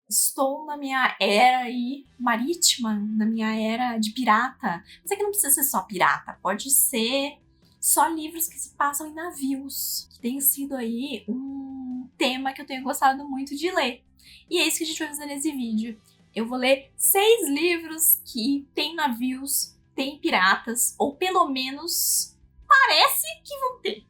estou na minha era aí marítima, na minha era de pirata. Mas é que não precisa ser só pirata, pode ser só livros que se passam em navios, que tem sido aí um tema que eu tenho gostado muito de ler. E é isso que a gente vai fazer nesse vídeo. Eu vou ler 6 livros que tem navios, tem piratas, ou pelo menos parece que vão ter.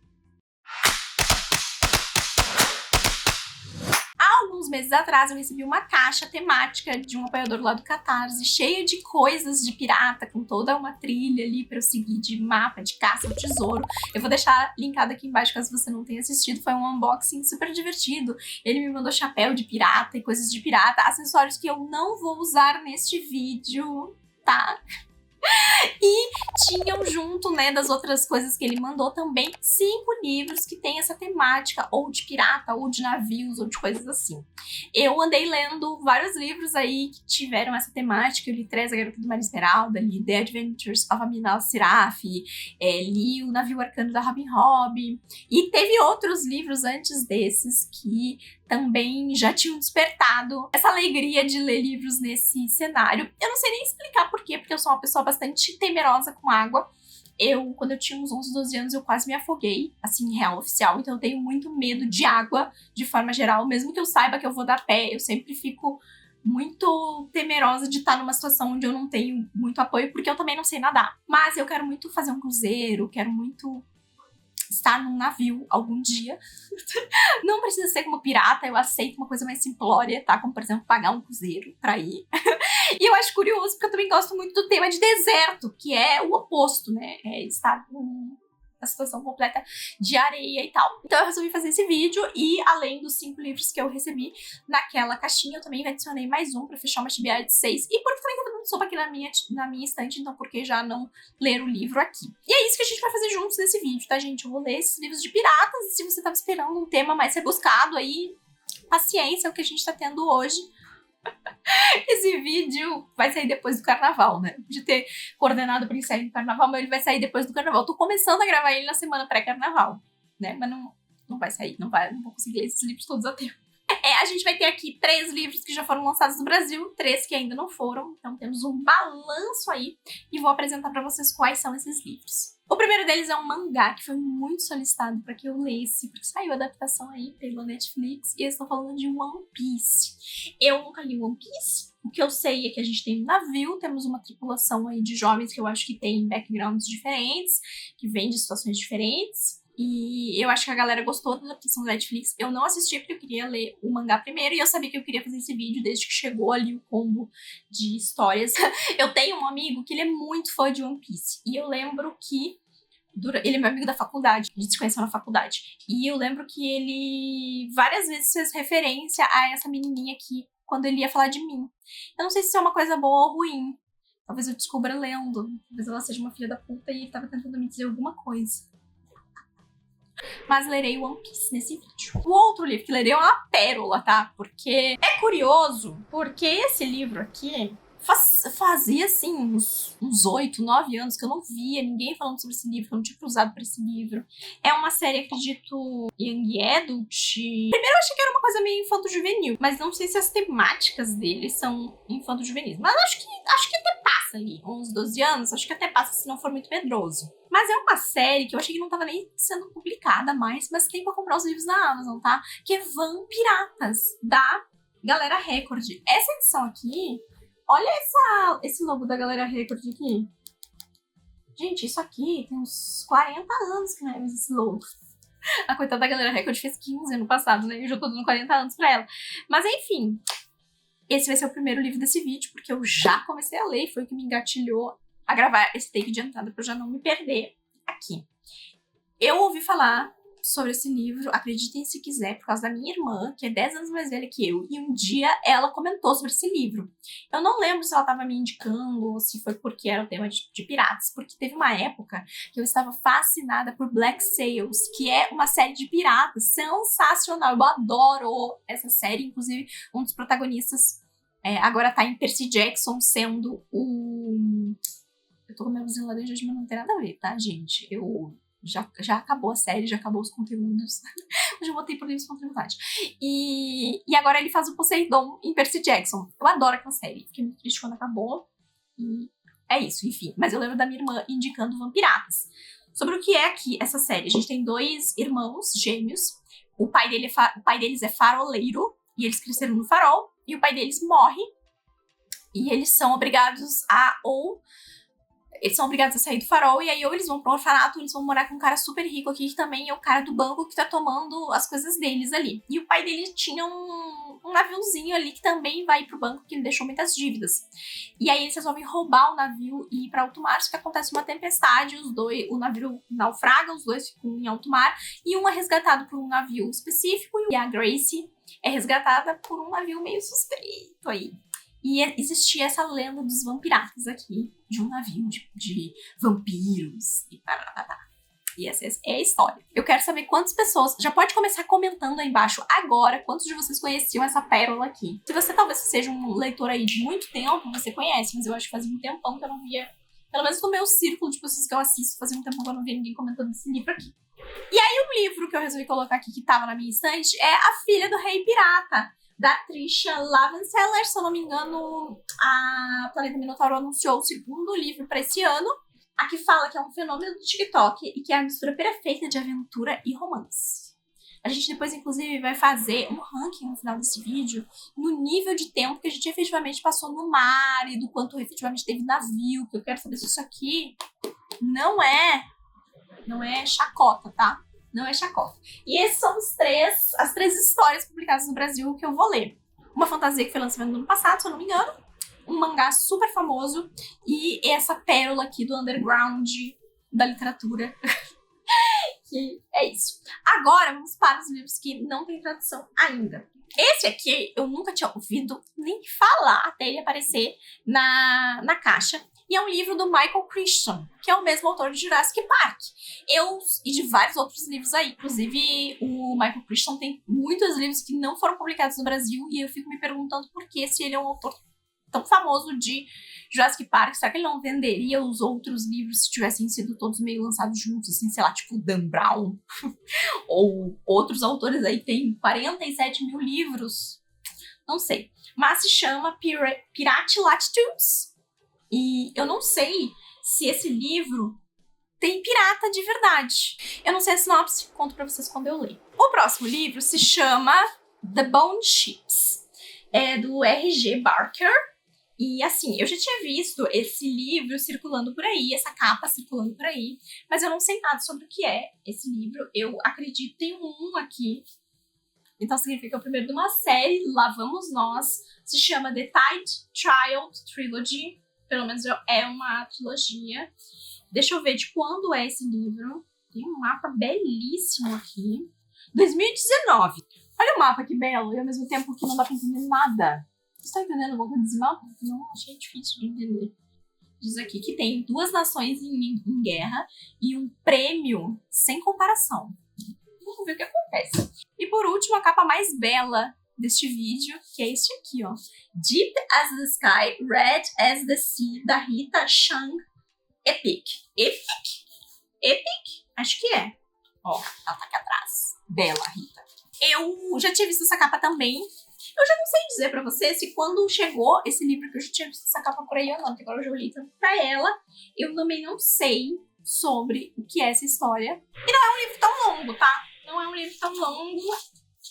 Alguns meses atrás eu recebi uma caixa temática de um apoiador lá do Catarse, cheia de coisas de pirata, com toda uma trilha ali pra eu seguir de mapa, de caça, de tesouro. Eu vou deixar linkado aqui embaixo caso você não tenha assistido, foi um unboxing super divertido. Ele me mandou chapéu de pirata e coisas de pirata, acessórios que eu não vou usar neste vídeo, tá? E tinham junto, né, das outras coisas que ele mandou também, 5 livros que tem essa temática, ou de pirata, ou de navios, ou de coisas assim. Eu andei lendo vários livros aí que tiveram essa temática. Eu li 3, A Garota do Mar Esmeralda, li The Adventures of Aminal Siraf, li O Navio Arcano da Robin Hobb, e teve outros livros antes desses que também já tinham despertado essa alegria de ler livros nesse cenário. Eu não sei nem explicar por quê, porque eu sou uma pessoa bastante temerosa com água. Quando eu tinha uns 11, 12 anos, eu quase me afoguei, assim, real, oficial. Então eu tenho muito medo de água, de forma geral. Mesmo que eu saiba que eu vou dar pé, eu sempre fico muito temerosa de estar numa situação onde eu não tenho muito apoio, porque eu também não sei nadar. Mas eu quero muito fazer um cruzeiro, quero muito estar num navio algum dia. Não precisa ser como pirata, eu aceito uma coisa mais simplória, tá? Como, por exemplo, pagar um cruzeiro pra ir. E eu acho curioso, porque eu também gosto muito do tema de deserto, que é o oposto, né? É estar na situação completa de areia e tal. Então eu resolvi fazer esse vídeo, e além dos 5 livros que eu recebi naquela caixinha, eu também adicionei mais um pra fechar uma chibiara de 6. E porque também tá dando sopa aqui na minha estante, então por que já não ler o livro aqui? E é isso que a gente vai fazer juntos nesse vídeo, tá, gente? Eu vou ler esses livros de piratas, e se você tava esperando um tema mais rebuscado aí, paciência, é o que a gente tá tendo hoje. Esse vídeo vai sair depois do carnaval, né? De ter coordenado pra ele sair no carnaval, mas ele vai sair depois do carnaval. Tô começando a gravar ele na semana pré-carnaval, né? Mas não vai sair, não vou conseguir ler esses livros todos a tempo. A gente vai ter aqui 3 livros que já foram lançados no Brasil, 3 que ainda não foram. Então temos um balanço aí, e vou apresentar pra vocês quais são esses livros. O primeiro deles é um mangá que foi muito solicitado para que eu lesse, porque saiu a adaptação aí pela Netflix, e eles estão falando de One Piece. Eu nunca li One Piece. O que eu sei é que a gente tem um navio, temos uma tripulação aí de jovens que eu acho que tem backgrounds diferentes, que vêm de situações diferentes. E eu acho que a galera gostou da adaptação da Netflix. Eu não assisti porque eu queria ler o mangá primeiro, e eu sabia que eu queria fazer esse vídeo desde que chegou ali o combo de histórias. Eu tenho um amigo que ele é muito fã de One Piece, e eu lembro que ele é meu amigo da faculdade, a gente se conheceu na faculdade, e eu lembro que ele várias vezes fez referência a essa menininha aqui quando ele ia falar de mim. Eu não sei se isso é uma coisa boa ou ruim, talvez eu descubra lendo, talvez ela seja uma filha da puta e ele tava tentando me dizer alguma coisa. Mas lerei One Piece nesse vídeo. O outro livro que lerei é uma pérola, tá? Porque é curioso, porque esse livro aqui fazia, assim, uns 8, 9 anos que eu não via ninguém falando sobre esse livro, que eu não tinha cruzado por esse livro. É uma série, acredito, Young Adult. Primeiro eu achei que era uma coisa meio infanto-juvenil, mas não sei se as temáticas dele são infanto-juvenis. Mas acho que até passa ali, 11, 12 anos, acho que até passa se não for muito medroso. Mas é uma série que eu achei que não tava nem sendo publicada mais, mas tem pra comprar os livros na Amazon, tá? Que é Vampiratas, da Galera Record. Essa edição aqui, olha esse logo da Galera Record aqui. Gente, isso aqui tem uns 40 anos que não é mais esse logo. A coitada da Galera Record fez 15 ano passado, né? Eu já tô dando 40 anos pra ela. Mas enfim, esse vai ser o primeiro livro desse vídeo, porque eu já comecei a ler e foi o que me engatilhou a gravar esse take de entrada pra eu já não me perder aqui. Eu ouvi falar sobre esse livro, acreditem se quiser, por causa da minha irmã, que é 10 anos mais velha que eu, e um dia ela comentou sobre esse livro. Eu não lembro se ela estava me indicando ou se foi porque era o tema de piratas, porque teve uma época que eu estava fascinada por Black Sails, que é uma série de piratas sensacional. Eu adoro essa série, inclusive um dos protagonistas agora tá em Percy Jackson, sendo o... Eu tô com minha blusinha laranja, mas não tem nada a ver, tá, gente? Eu Já acabou a série, já acabou os conteúdos. Eu já botei por livros contra a vontade. E agora ele faz o Poseidon em Percy Jackson. Eu adoro aquela série. Fiquei muito triste quando acabou. E é isso, enfim. Mas eu lembro da minha irmã indicando Vampiratas. Sobre o que é aqui essa série. A gente tem 2 irmãos gêmeos. O pai deles é faroleiro. E eles cresceram no farol. E o pai deles morre. E eles são obrigados a sair do farol, e aí ou eles vão pro orfanato, ou eles vão morar com um cara super rico aqui, que também é o cara do banco que tá tomando as coisas deles ali. E o pai dele tinha um naviozinho ali que também vai pro banco, que ele deixou muitas dívidas. E aí eles resolvem roubar o navio e ir pra alto mar, só que acontece uma tempestade, o navio naufraga, os 2 ficam em alto mar, e um é resgatado por um navio específico, e a Gracie é resgatada por um navio meio suspeito aí. E existia essa lenda dos vampiratas aqui, de um navio de vampiros e parará. E essa é a história. Eu quero saber quantas pessoas... Já pode começar comentando aí embaixo agora quantos de vocês conheciam essa pérola aqui. Se você talvez seja um leitor aí de muito tempo, você conhece, mas eu acho que fazia um tempão que eu não via... Pelo menos no meu círculo de pessoas que eu assisto, fazia um tempão que eu não via ninguém comentando esse livro aqui. E aí o livro que eu resolvi colocar aqui, que tava na minha estante, é A Filha do Rei Pirata, da Tricia Lavenseller. Se eu não me engano, a Planeta Minotauro anunciou o 2º livro para esse ano. Aqui fala que é um fenômeno do TikTok e que é a mistura perfeita de aventura e romance. A gente depois, inclusive, vai fazer um ranking no final desse vídeo no nível de tempo que a gente efetivamente passou no mar e do quanto efetivamente teve navio, que eu quero saber se isso aqui não é chacota, tá? Não é chacota. E esses são as 3 histórias publicadas no Brasil que eu vou ler. Uma fantasia que foi lançada no ano passado, se eu não me engano. Um mangá super famoso. E essa pérola aqui do underground da literatura. Que é isso. Agora, vamos para os livros que não tem tradução ainda. Esse aqui, eu nunca tinha ouvido nem falar até ele aparecer na caixa. E é um livro do Michael Crichton, que é o mesmo autor de Jurassic Park. E de vários outros livros aí. Inclusive, o Michael Crichton tem muitos livros que não foram publicados no Brasil. E eu fico me perguntando por que, se ele é um autor tão famoso de Jurassic Park, será que ele não venderia os outros livros se tivessem sido todos meio lançados juntos, assim, sei lá, tipo Dan Brown? Ou outros autores aí que tem 47 mil livros. Não sei. Mas se chama Pirate Latitudes. E eu não sei se esse livro tem pirata de verdade. Eu não sei a sinopse, conto pra vocês quando eu ler. O próximo livro se chama The Bone Ships. É do R.G. Barker. E assim, eu já tinha visto esse livro circulando por aí, essa capa circulando por aí, mas eu não sei nada sobre o que é esse livro. Eu acredito, tem um aqui. Então significa o primeiro de uma série, Lá Vamos Nós. Se chama The Tide Child Trilogy. Pelo menos é uma trilogia. Deixa eu ver de quando é esse livro. Tem um mapa belíssimo aqui. 2019. Olha o mapa que belo. E ao mesmo tempo que não dá pra entender nada. Você está entendendo alguma coisa desse mapa? Não, achei difícil de entender. Diz aqui que tem 2 nações em guerra e um prêmio sem comparação. Vamos ver o que acontece. E por último, a capa mais bela deste vídeo, que é este aqui, ó. Deep as the Sky, Red as the Sea, da Rita Chang. Epic. Epic? Acho que é. Ó, ela tá aqui atrás. Bela, Rita. Eu já tinha visto essa capa também. Eu já não sei dizer pra você se quando chegou esse livro que eu já tinha visto essa capa por aí ou não, porque agora eu já olhei tanto pra ela, eu também não sei sobre o que é essa história. E não é um livro tão longo, tá? Não é um livro tão longo.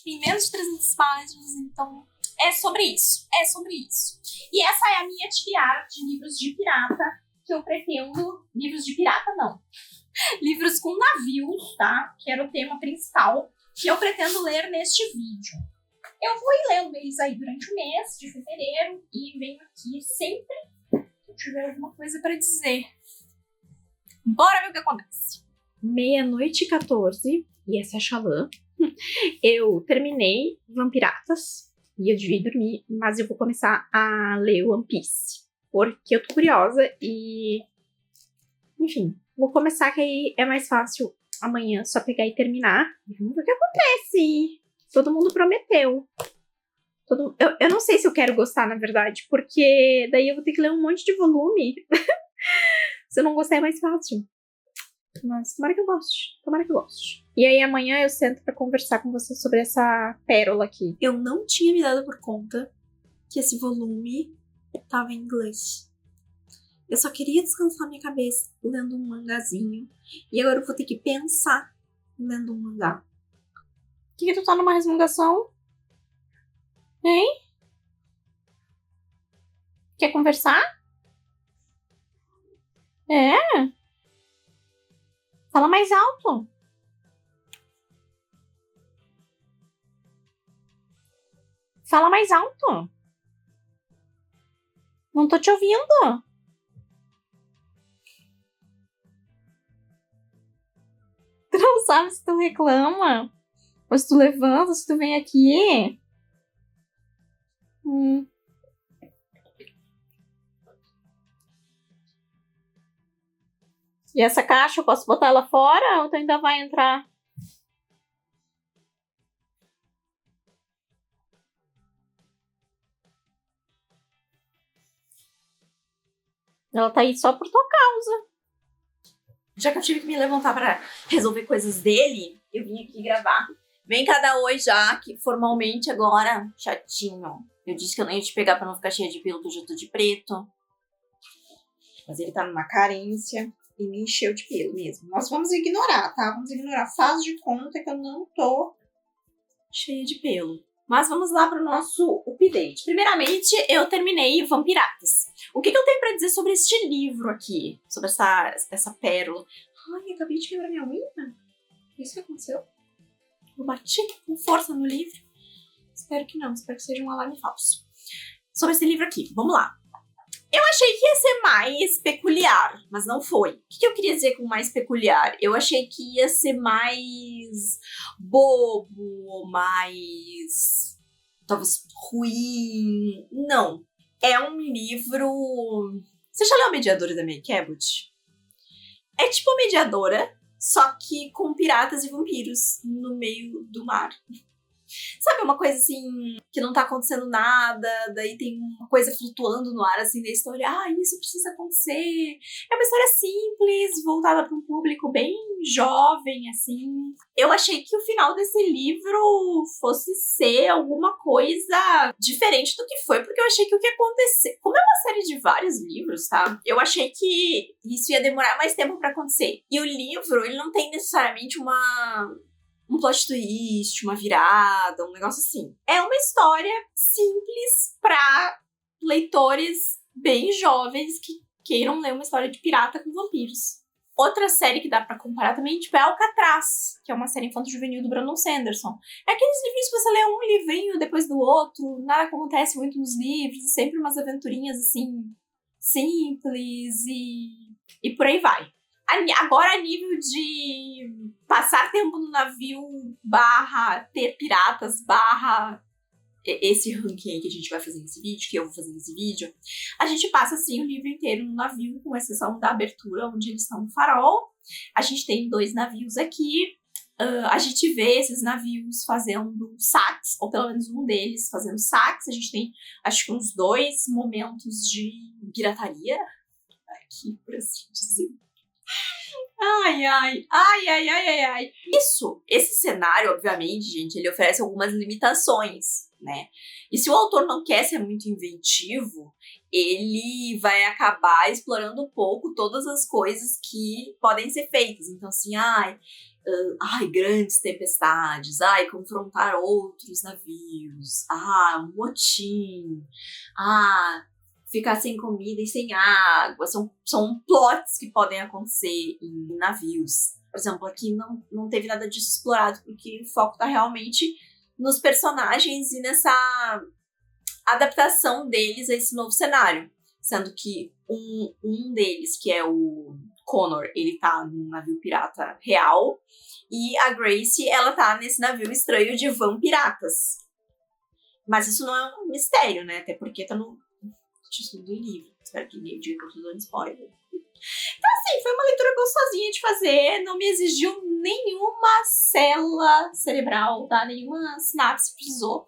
Tem menos de 300 páginas, então é sobre isso. É sobre isso. E essa é a minha tiara de livros de pirata que eu pretendo... Livros de pirata, não. Livros com navios, tá? Que era o tema principal que eu pretendo ler neste vídeo. Eu vou ir lendo eles aí durante o mês de fevereiro e venho aqui sempre que eu tiver alguma coisa pra dizer. Bora ver o que acontece. 00:14, e essa é a Xalã. Eu terminei Vampiratas e eu devia ir dormir, mas eu vou começar a ler One Piece, porque eu tô curiosa e... Enfim, vou começar que aí é mais fácil amanhã só pegar e terminar. E vamos ver o que acontece. Todo mundo prometeu. Eu não sei se eu quero gostar, na verdade, porque daí eu vou ter que ler um monte de volume. Se eu não gostar é mais fácil. Mas tomara que eu goste. Tomara que eu goste. E aí amanhã eu sento pra conversar com você sobre essa pérola aqui. Eu não tinha me dado por conta que esse volume tava em inglês. Eu só queria descansar minha cabeça lendo um mangazinho. E agora eu vou ter que pensar lendo um mangá. O que tu tá numa resmungação? Hein? Quer conversar? É? Fala mais alto. Fala mais alto. Não tô te ouvindo. Tu não sabe se tu reclama, ou se tu levanta, se tu vem aqui. E essa caixa, eu posso botar ela fora ou tu ainda vai entrar? Ela tá aí só por tua causa. Já que eu tive que me levantar pra resolver coisas dele, eu vim aqui gravar. Vem cada oi já, que formalmente agora, chatinho. Eu disse que eu não ia te pegar pra não ficar cheia de pelo, que eu já tô de preto. Mas ele tá numa carência e me encheu de pelo mesmo. Nós vamos ignorar, tá? Vamos ignorar. Faz de conta que eu não tô cheia de pelo. Mas vamos lá pro nosso update. Primeiramente, eu terminei Vampiratas. O que eu tenho pra dizer sobre este livro aqui? Sobre essa pérola? Ai, acabei de quebrar minha unha? Isso que aconteceu? Eu bati com força no livro? Espero que não, espero que seja um alarme falso. Sobre esse livro aqui, vamos lá. Eu achei que ia ser mais peculiar, mas não foi. O que eu queria dizer com mais peculiar? Eu achei que ia ser mais bobo, mais talvez ruim. Não. É um livro... Você já leu Mediadora da May Cabot? É tipo a Mediadora, só que com piratas e vampiros no meio do mar. Sabe, uma coisa assim, que não tá acontecendo nada, daí tem uma coisa flutuando no ar, assim, da história. Ah, isso precisa acontecer. É uma história simples, voltada para um público bem jovem, assim. Eu achei que o final desse livro fosse ser alguma coisa diferente do que foi, porque eu achei que o que ia acontecer... Como é uma série de vários livros, tá? Eu achei que isso ia demorar mais tempo pra acontecer. E o livro, ele não tem necessariamente um plot twist, uma virada, um negócio assim. É uma história simples pra leitores bem jovens que queiram ler uma história de pirata com vampiros. Outra série que dá pra comparar também, tipo, é Alcatraz, que é uma série infanto-juvenil do Brandon Sanderson. É aqueles livrinhos que você lê um livrinho depois do outro, nada acontece muito nos livros, sempre umas aventurinhas, assim, simples e por aí vai. Agora, a nível de passar tempo no navio, barra ter piratas, barra esse ranking aí que a gente vai fazer nesse vídeo, que eu vou fazer nesse vídeo, a gente passa, assim, o livro inteiro no navio, com exceção da abertura, onde eles estão no farol. A gente tem 2 navios aqui. A gente vê esses navios fazendo saques, ou pelo menos um deles fazendo saques. A gente tem, acho que, uns 2 momentos de pirataria aqui, por assim dizer. Ai. Esse cenário, obviamente, gente, ele oferece algumas limitações, né? E se o autor não quer ser muito inventivo, ele vai acabar explorando um pouco todas as coisas que podem ser feitas. Então, assim, grandes tempestades, confrontar outros navios, um motim, ficar sem comida e sem água. São plots que podem acontecer em navios. Por exemplo, aqui não teve nada disso explorado, porque o foco tá realmente nos personagens e nessa adaptação deles a esse novo cenário. Sendo que um deles, que é o Connor, ele tá num navio pirata real, e a Grace, ela tá nesse navio estranho de vampiratas. Mas isso não é um mistério, né? Até porque tá no título do livro. Espero que ninguém diga que eu tô dando spoiler. Então, assim, foi uma leitura gostosinha de fazer. Não me exigiu nenhuma célula cerebral, tá? Nenhuma sinapse precisou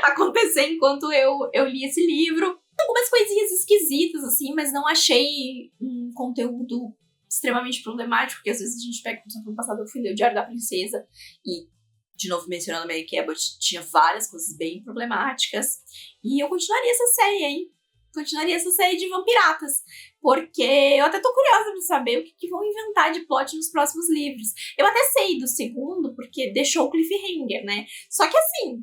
acontecer enquanto eu li esse livro. Algumas coisinhas esquisitas, assim, mas não achei um conteúdo extremamente problemático, porque às vezes a gente pega, como no passado, eu fui ler o Diário da Princesa e, de novo mencionando a Mary Cabot, tinha várias coisas bem problemáticas. E eu continuaria essa série, hein? Continuaria essa série de vampiratas. Porque eu até tô curiosa pra saber o que vão inventar de plot nos próximos livros. Eu até sei do segundo, porque deixou o cliffhanger, né? Só que assim,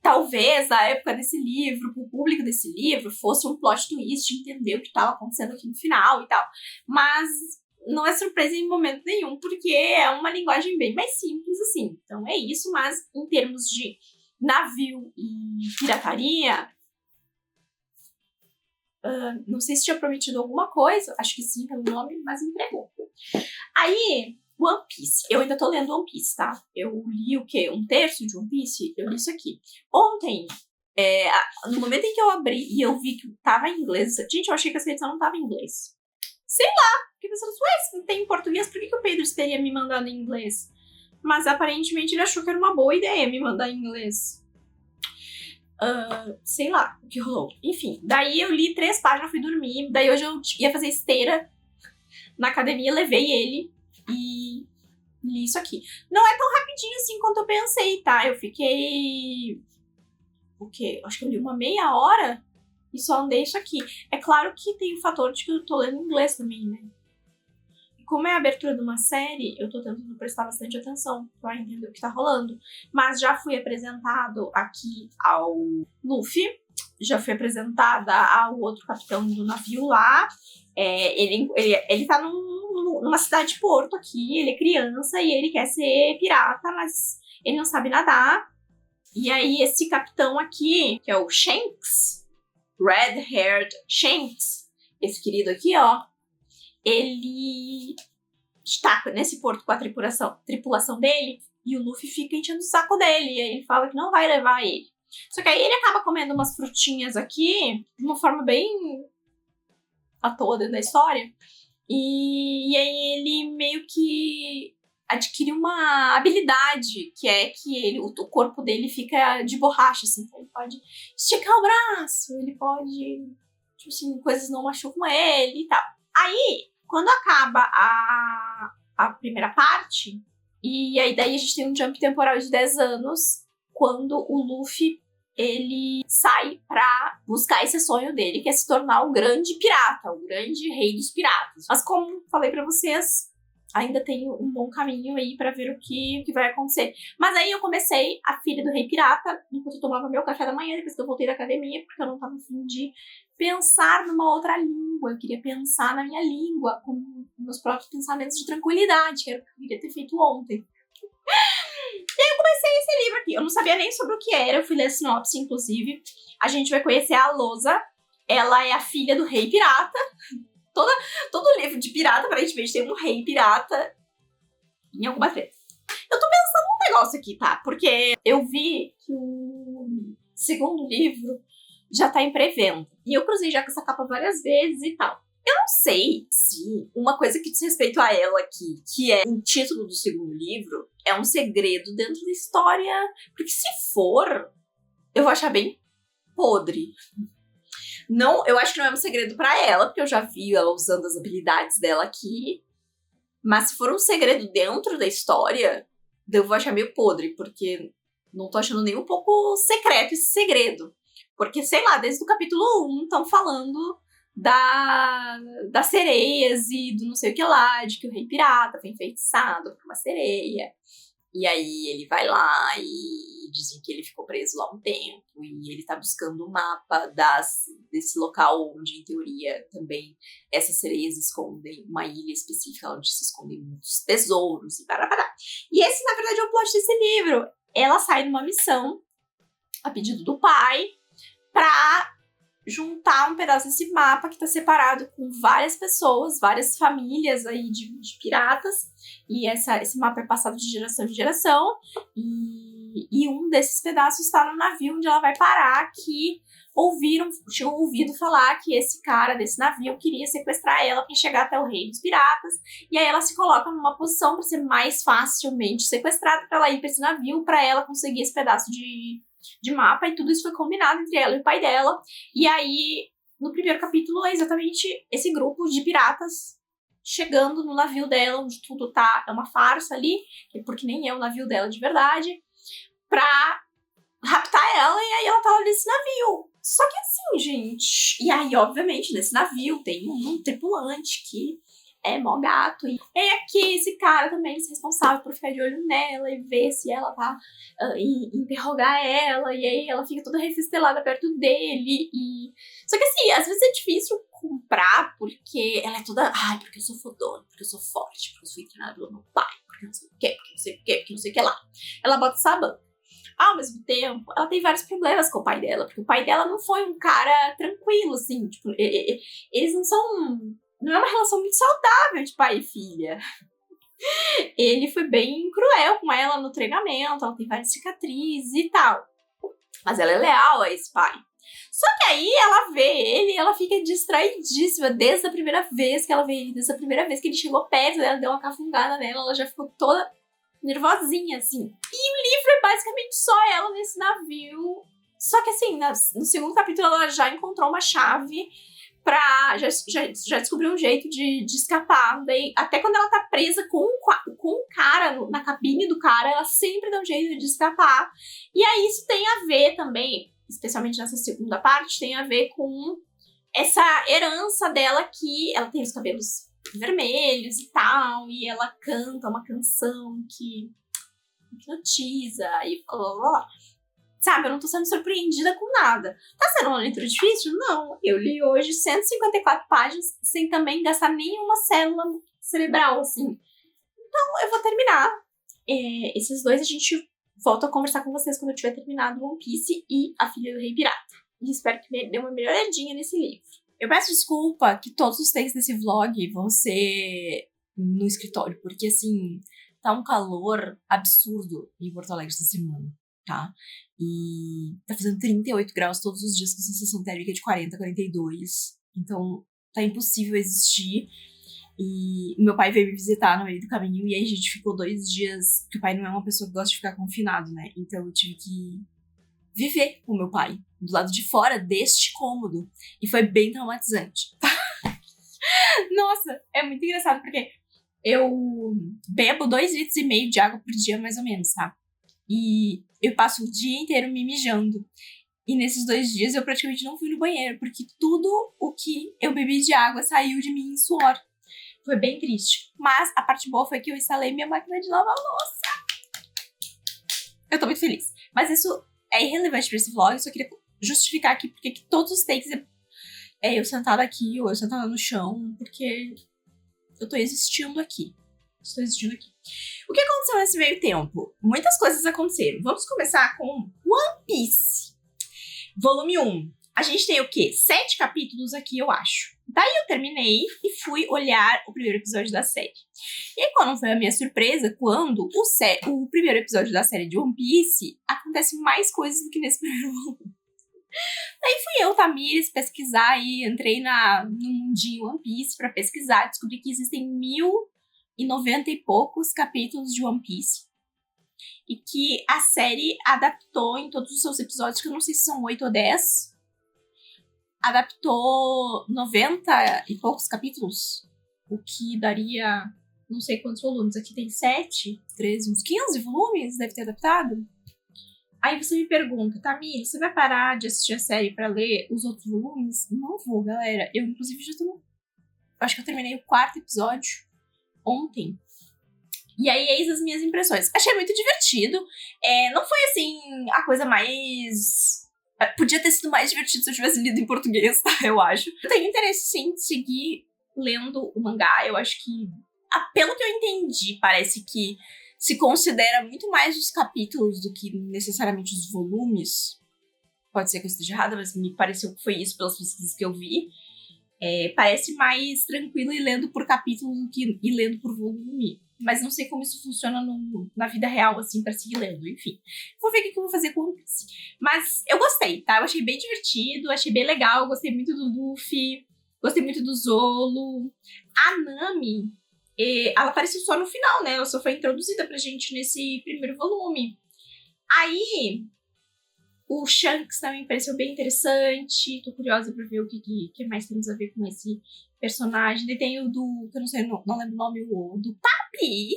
talvez a época desse livro, o público desse livro, fosse um plot twist de entender o que estava acontecendo aqui no final e tal. Mas não é surpresa em momento nenhum, porque é uma linguagem bem mais simples, assim. Então é isso, mas em termos de navio e pirataria, não sei se tinha prometido alguma coisa, acho que sim pelo nome, mas entregou. Aí, One Piece. Eu ainda tô lendo One Piece, tá? Eu li o quê? Um terço de One Piece? Eu li isso aqui. Ontem, no momento em que eu abri e eu vi que tava em inglês... Gente, eu achei que essa edição não tava em inglês. Sei lá. Fiquei pensando, ué, se não tem em português, por que o Pedro teria me mandado em inglês? Mas aparentemente ele achou que era uma boa ideia me mandar em inglês. Sei lá o que rolou. Enfim, daí eu li 3 páginas, fui dormir. Daí hoje eu ia fazer esteira na academia, levei ele e li isso aqui. Não é tão rapidinho assim quanto eu pensei, tá? Eu fiquei... o quê? Acho que eu li uma meia hora e só andei isso aqui. É claro que tem o fator de que eu tô lendo inglês também, né? Como é a abertura de uma série, eu tô tentando prestar bastante atenção pra entender o que tá rolando. Mas já fui apresentado aqui ao Luffy, já fui apresentada ao outro capitão do navio lá. Ele tá numa cidade-porto aqui, ele é criança e ele quer ser pirata, mas ele não sabe nadar. E aí esse capitão aqui, que é o Shanks, Red-Haired Shanks, esse querido aqui, ó, ele está nesse porto com a tripulação dele e o Luffy fica enchendo o saco dele. E aí ele fala que não vai levar ele. Só que aí ele acaba comendo umas frutinhas aqui de uma forma bem à toa dentro da história. E aí ele meio que adquire uma habilidade, que é que o corpo dele fica de borracha, assim. Então ele pode esticar o braço, ele pode... tipo assim, coisas não machucam ele e tal. Aí, quando acaba a primeira parte, e aí daí a gente tem um jump temporal de 10 anos, quando o Luffy, ele sai pra buscar esse sonho dele, que é se tornar o grande pirata, o grande rei dos piratas. Mas como falei pra vocês, ainda tem um bom caminho aí pra ver o que vai acontecer. Mas aí eu comecei A Filha do Rei Pirata, enquanto eu tomava meu café da manhã, depois que eu voltei da academia, porque eu não tava afim de pensar numa outra língua. Eu queria pensar na minha língua, com meus próprios pensamentos de tranquilidade, que era o que eu queria ter feito ontem. E aí eu comecei esse livro aqui. Eu não sabia nem sobre o que era, eu fui ler a sinopse, inclusive. A gente vai conhecer a Alosa. Ela é a filha do rei pirata. Todo livro de pirata, aparentemente, tem um rei pirata em alguma treta. Eu tô pensando num negócio aqui, tá? Porque eu vi que o segundo livro já tá em pré-venda. E eu cruzei já com essa capa várias vezes e tal. Eu não sei se uma coisa que diz respeito a ela aqui, que é o título do segundo livro, é um segredo dentro da história. Porque se for, eu vou achar bem podre. Não, eu acho que não é um segredo pra ela, porque eu já vi ela usando as habilidades dela aqui. Mas se for um segredo dentro da história, eu vou achar meio podre, porque não tô achando nem um pouco secreto esse segredo. Porque, sei lá, desde o capítulo 1 estão falando das sereias e do não sei o que lá, de que o rei pirata foi enfeitiçado por uma sereia. E aí ele vai lá e dizem que ele ficou preso lá um tempo e ele tá buscando o mapa desse local onde, em teoria, também essas sereias escondem uma ilha específica onde se escondem muitos tesouros e parará. E esse, na verdade, é o plot desse livro. Ela sai numa missão, a pedido do pai, pra juntar um pedaço desse mapa que tá separado com várias pessoas, várias famílias aí de piratas, e esse mapa é passado de geração em geração, e um desses pedaços está no navio onde ela vai parar, que tinham ouvido falar que esse cara desse navio queria sequestrar ela para chegar até o rei dos piratas, e aí ela se coloca numa posição para ser mais facilmente sequestrada, para ela ir para esse navio, para ela conseguir esse pedaço de mapa, e tudo isso foi combinado entre ela e o pai dela. E aí, no primeiro capítulo, é exatamente esse grupo de piratas chegando no navio dela, onde tudo tá, é uma farsa ali, porque nem é o navio dela de verdade, pra raptar ela, e aí ela tava nesse navio. Só que assim, gente, e aí, obviamente, nesse navio tem um tripulante que é mó gato. E é aqui esse cara também é responsável por ficar de olho nela e ver se ela tá, e interrogar ela, e aí ela fica toda refestelada perto dele. Só que assim, às vezes é difícil comprar, porque ela é toda, ai, porque eu sou fodona, porque eu sou forte, porque eu fui treinada pelo meu pai, porque não sei o que, porque não sei o que, porque não sei o que lá. Ela bota essa banca. Ao mesmo tempo, ela tem vários problemas com o pai dela, porque o pai dela não foi um cara tranquilo, assim, tipo, eles não são. Não é uma relação muito saudável de pai e filha. Ele foi bem cruel com ela no treinamento, ela tem várias cicatrizes e tal. Mas ela é leal a esse pai. Só que aí ela vê ele e ela fica distraidíssima desde a primeira vez que ela vê ele, desde a primeira vez que ele chegou perto dela, deu uma cafungada nela, ela já ficou toda nervosinha, assim. E o livro é basicamente só ela nesse navio. Só que assim, no segundo capítulo ela já encontrou uma chave pra... Já descobriu um jeito de escapar. Daí, até quando ela tá presa com o cara, na cabine do cara, ela sempre dá um jeito de escapar. E aí isso tem a ver também, especialmente nessa segunda parte, tem a ver com essa herança dela, que ela tem os cabelos vermelhos e tal, e ela canta uma canção que hipnotiza e blá blá blá. Sabe, eu não tô sendo surpreendida com nada. Tá sendo uma leitura difícil? Não. Eu li hoje 154 páginas sem também gastar nenhuma célula cerebral, assim. Então, eu vou terminar. Esses dois a gente volta a conversar com vocês quando eu tiver terminado One Piece e A Filha do Rei Pirata. E espero que me dê uma melhoradinha nesse livro. Eu peço desculpa que todos os takes desse vlog vão ser no escritório, porque assim, tá um calor absurdo em Porto Alegre essa semana, tá? E tá fazendo 38 graus todos os dias com sensação térmica de 40, 42. Então tá impossível existir. E meu pai veio me visitar no meio do caminho e aí a gente ficou 2 dias, porque o pai não é uma pessoa que gosta de ficar confinado, né? Então eu tive que viver com meu pai do lado de fora deste cômodo. E foi bem traumatizante. Nossa, é muito engraçado, porque eu bebo 2,5 litros de água por dia, mais ou menos, tá? E eu passo o dia inteiro me mijando. E nesses 2 dias eu praticamente não fui no banheiro, porque tudo o que eu bebi de água saiu de mim em suor. Foi bem triste. Mas a parte boa foi que eu instalei minha máquina de lavar louça. Eu tô muito feliz. Mas isso é irrelevante pra esse vlog, eu só queria justificar aqui porque que todos os takes é eu sentada aqui ou eu sentada no chão, porque eu tô existindo aqui. Estou existindo aqui. O que aconteceu nesse meio tempo? Muitas coisas aconteceram. Vamos começar com One Piece. Volume 1. A gente tem o quê? 7 capítulos aqui, eu acho. Daí eu terminei e fui olhar o primeiro episódio da série. E aí, qual não foi a minha surpresa quando o primeiro episódio da série de One Piece acontece mais coisas do que nesse primeiro volume. Daí fui eu, Tamires, pesquisar e entrei no mundinho One Piece pra pesquisar. Descobri que existem 1090 e poucos capítulos de One Piece. E que a série adaptou em todos os seus episódios, que eu não sei se são 8 ou 10, adaptou 90 e poucos capítulos, o que daria não sei quantos volumes. Aqui tem 7, 13, uns 15 volumes, deve ter adaptado. Aí você me pergunta, Tamir, você vai parar de assistir a série pra ler os outros volumes? Não vou, galera. Eu, inclusive, já tô acho que eu terminei o 4º episódio ontem. E aí, eis as minhas impressões. Achei muito divertido. Não foi, assim, a coisa mais... Podia ter sido mais divertido se eu tivesse lido em português, tá? Eu acho. Eu tenho interesse, sim, de seguir lendo o mangá. Eu acho que, pelo que eu entendi, parece que se considera muito mais os capítulos do que necessariamente os volumes. Pode ser que eu esteja errada, mas me pareceu que foi isso pelas pesquisas que eu vi. Parece mais tranquilo ir lendo por capítulo do que ir lendo por volume. Mas não sei como isso funciona na vida real, assim, pra seguir lendo. Enfim, vou ver o que eu vou fazer com o One Piece. Mas eu gostei, tá? Eu achei bem divertido, achei bem legal. Gostei muito do Luffy, gostei muito do Zolo. A Nami, ela apareceu só no final, né? Ela só foi introduzida pra gente nesse primeiro volume. Aí, O Shanks também me pareceu bem interessante. Tô curiosa pra ver o que mais temos a ver com esse personagem. E tem o do, que eu não sei, não lembro o nome, o do Papi.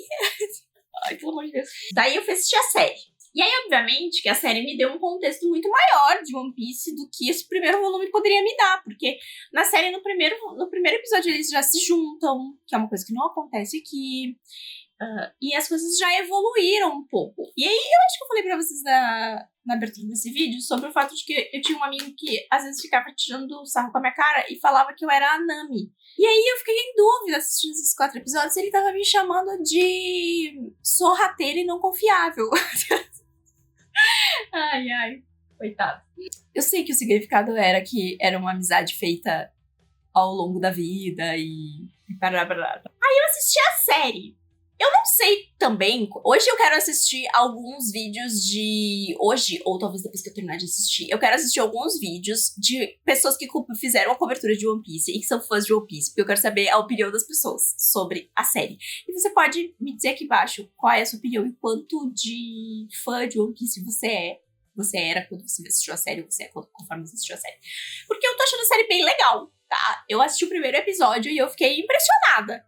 Ai, pelo amor de Deus. Daí eu fui assistir a série. E aí, obviamente, que a série me deu um contexto muito maior de One Piece do que esse primeiro volume poderia me dar. Porque na série, no primeiro episódio, eles já se juntam, que é uma coisa que não acontece aqui. E as coisas já evoluíram um pouco. E aí, eu acho que eu falei pra vocês na abertura desse vídeo sobre o fato de que eu tinha um amigo que às vezes ficava tirando sarro com a minha cara e falava que eu era a Nami. E aí eu fiquei em dúvida assistindo esses 4 episódios, ele tava me chamando de sorrateira e não confiável. Ai, ai, coitado. Eu sei que o significado era que era uma amizade feita ao longo da vida e parará, parará. Aí eu assisti a série. Eu não sei também. Hoje eu quero assistir alguns vídeos de. Hoje, ou talvez depois que eu terminar de assistir, eu quero assistir alguns vídeos de pessoas que fizeram a cobertura de One Piece e que são fãs de One Piece, porque eu quero saber a opinião das pessoas sobre a série. E você pode me dizer aqui embaixo qual é a sua opinião e quanto de fã de One Piece você era quando você assistiu a série, ou você é conforme você assistiu a série. Porque eu tô achando a série bem legal, tá? Eu assisti o primeiro episódio e eu fiquei impressionada.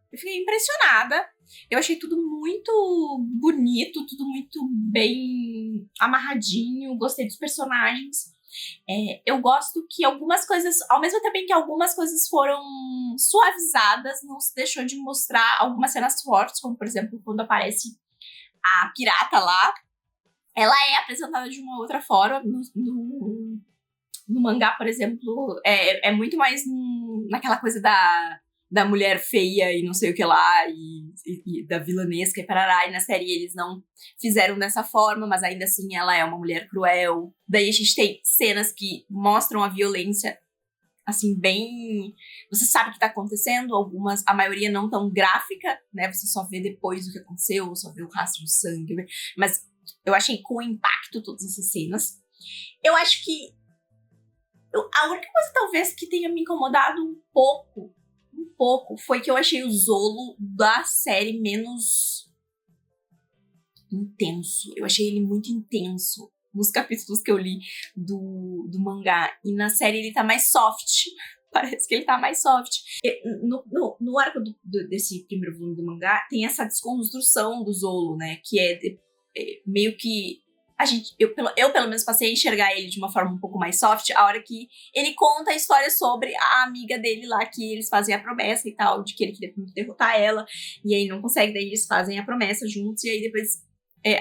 Eu achei tudo muito bonito, tudo muito bem amarradinho. Gostei dos personagens. Eu gosto que algumas coisas, ao mesmo tempo que algumas coisas foram suavizadas, não se deixou de mostrar algumas cenas fortes, como por exemplo, quando aparece a pirata lá. Ela é apresentada de uma outra forma. No mangá, por exemplo, é muito mais naquela coisa da mulher feia e não sei o que lá, e da vilanesca e parará. E na série eles não fizeram dessa forma, mas ainda assim ela é uma mulher cruel. Daí a gente tem cenas que mostram a violência, assim, bem... Você sabe o que tá acontecendo, algumas, a maioria não tão gráfica, né? Você só vê depois o que aconteceu, só vê o rastro de sangue. Mas eu achei com impacto todas essas cenas. Eu acho que a única coisa, talvez, que tenha me incomodado um pouco, foi que eu achei o Zolo da série menos intenso. Eu achei ele muito intenso nos capítulos que eu li do mangá. E na série ele tá mais soft. Parece que ele tá mais soft. No arco desse primeiro volume do mangá, tem essa desconstrução do Zolo, né? Que é meio que... Eu pelo menos passei a enxergar ele de uma forma um pouco mais soft, a hora que ele conta a história sobre a amiga dele lá, que eles fazem a promessa e tal, de que ele queria muito derrotar ela, e aí não consegue, daí eles fazem a promessa juntos, e aí depois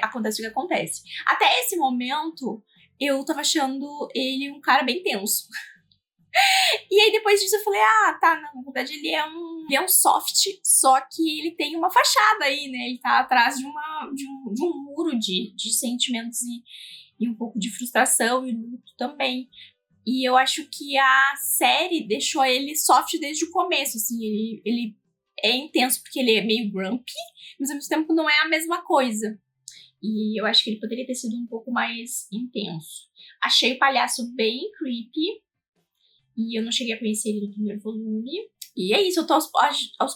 acontece o que acontece. Até esse momento, eu tava achando ele um cara bem tenso. E aí depois disso eu falei, tá, na verdade ele é um soft, só que ele tem uma fachada aí, né? Ele tá atrás de um muro de sentimentos e um pouco de frustração e luto também. E eu acho que a série deixou ele soft desde o começo, assim, ele é intenso porque ele é meio grumpy, mas ao mesmo tempo não é a mesma coisa. E eu acho que ele poderia ter sido um pouco mais intenso. Achei o palhaço bem creepy, e eu não cheguei a conhecer ele no primeiro volume. E é isso, eu tô aos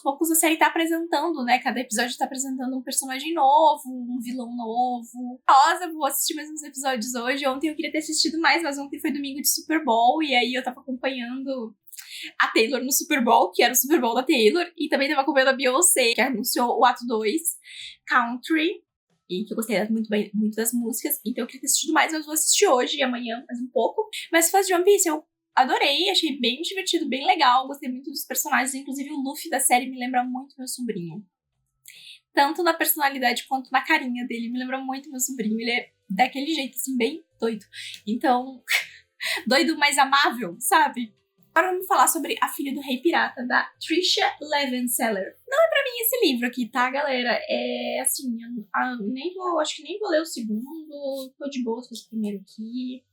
poucos a série tá apresentando, né? Cada episódio tá apresentando um personagem novo, um vilão novo. Nossa, vou assistir mais uns episódios hoje. Ontem eu queria ter assistido mais, mas ontem foi domingo de Super Bowl. E aí eu tava acompanhando a Taylor no Super Bowl, que era o Super Bowl da Taylor. E também tava acompanhando a Beyoncé, que anunciou o ato 2, Country. E que eu gostei muito das músicas. Então eu queria ter assistido mais, mas vou assistir hoje e amanhã mais um pouco. Mas fãs de One Piece, eu adorei, achei bem divertido, bem legal, gostei muito dos personagens, inclusive o Luffy da série me lembra muito meu sobrinho. Tanto na personalidade quanto na carinha dele, me lembra muito meu sobrinho, ele é daquele jeito, assim, bem doido. Então, doido, mas amável, sabe? Agora vamos falar sobre A Filha do Rei Pirata, da Tricia Levenseller. Não é pra mim esse livro aqui, tá, galera? É assim, acho que nem vou ler o segundo, tô de boa com esse primeiro aqui.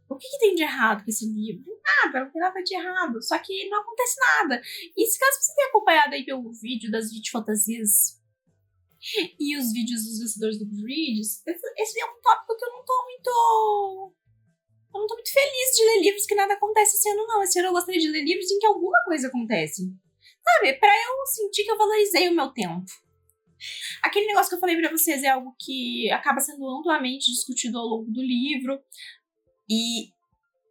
O que tem de errado com esse livro? Nada, não tem nada de errado. Só que não acontece nada. E se caso você tenha acompanhado aí pelo vídeo das 20 fantasias e os vídeos dos vencedores do Goodreads, esse é um tópico que eu não tô muito feliz de ler livros que nada acontece esse ano, não. Esse ano eu gostaria de ler livros em que alguma coisa acontece. Sabe? Pra eu sentir que eu valorizei o meu tempo. Aquele negócio que eu falei pra vocês é algo que acaba sendo amplamente discutido ao longo do livro. E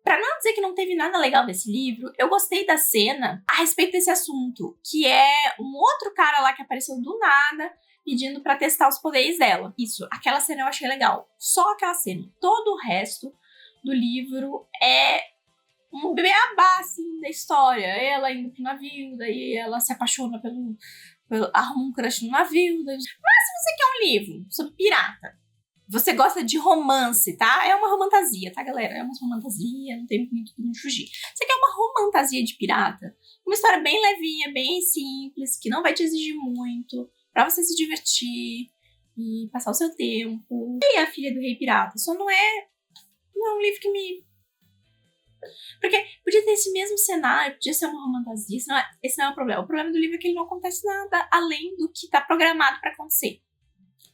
pra não dizer que não teve nada legal nesse livro, eu gostei da cena a respeito desse assunto, que é um outro cara lá que apareceu do nada, pedindo pra testar os poderes dela. Isso, aquela cena eu achei legal. Só aquela cena. Todo o resto do livro é um beabá, assim, da história. Ela indo pro navio, daí ela se apaixona arruma um crush no navio. Mas se você quer um livro sobre pirata, você gosta de romance, tá? É uma romantasia, tá, galera? É uma romantasia, não tem muito como fugir. Você quer uma romantasia de pirata? Uma história bem levinha, bem simples, que não vai te exigir muito, pra você se divertir e passar o seu tempo. E A Filha do Rei Pirata? Só não é um livro que me... Porque podia ter esse mesmo cenário, podia ser uma romantasia, esse não é o problema. O problema do livro é que ele não acontece nada além do que tá programado pra acontecer.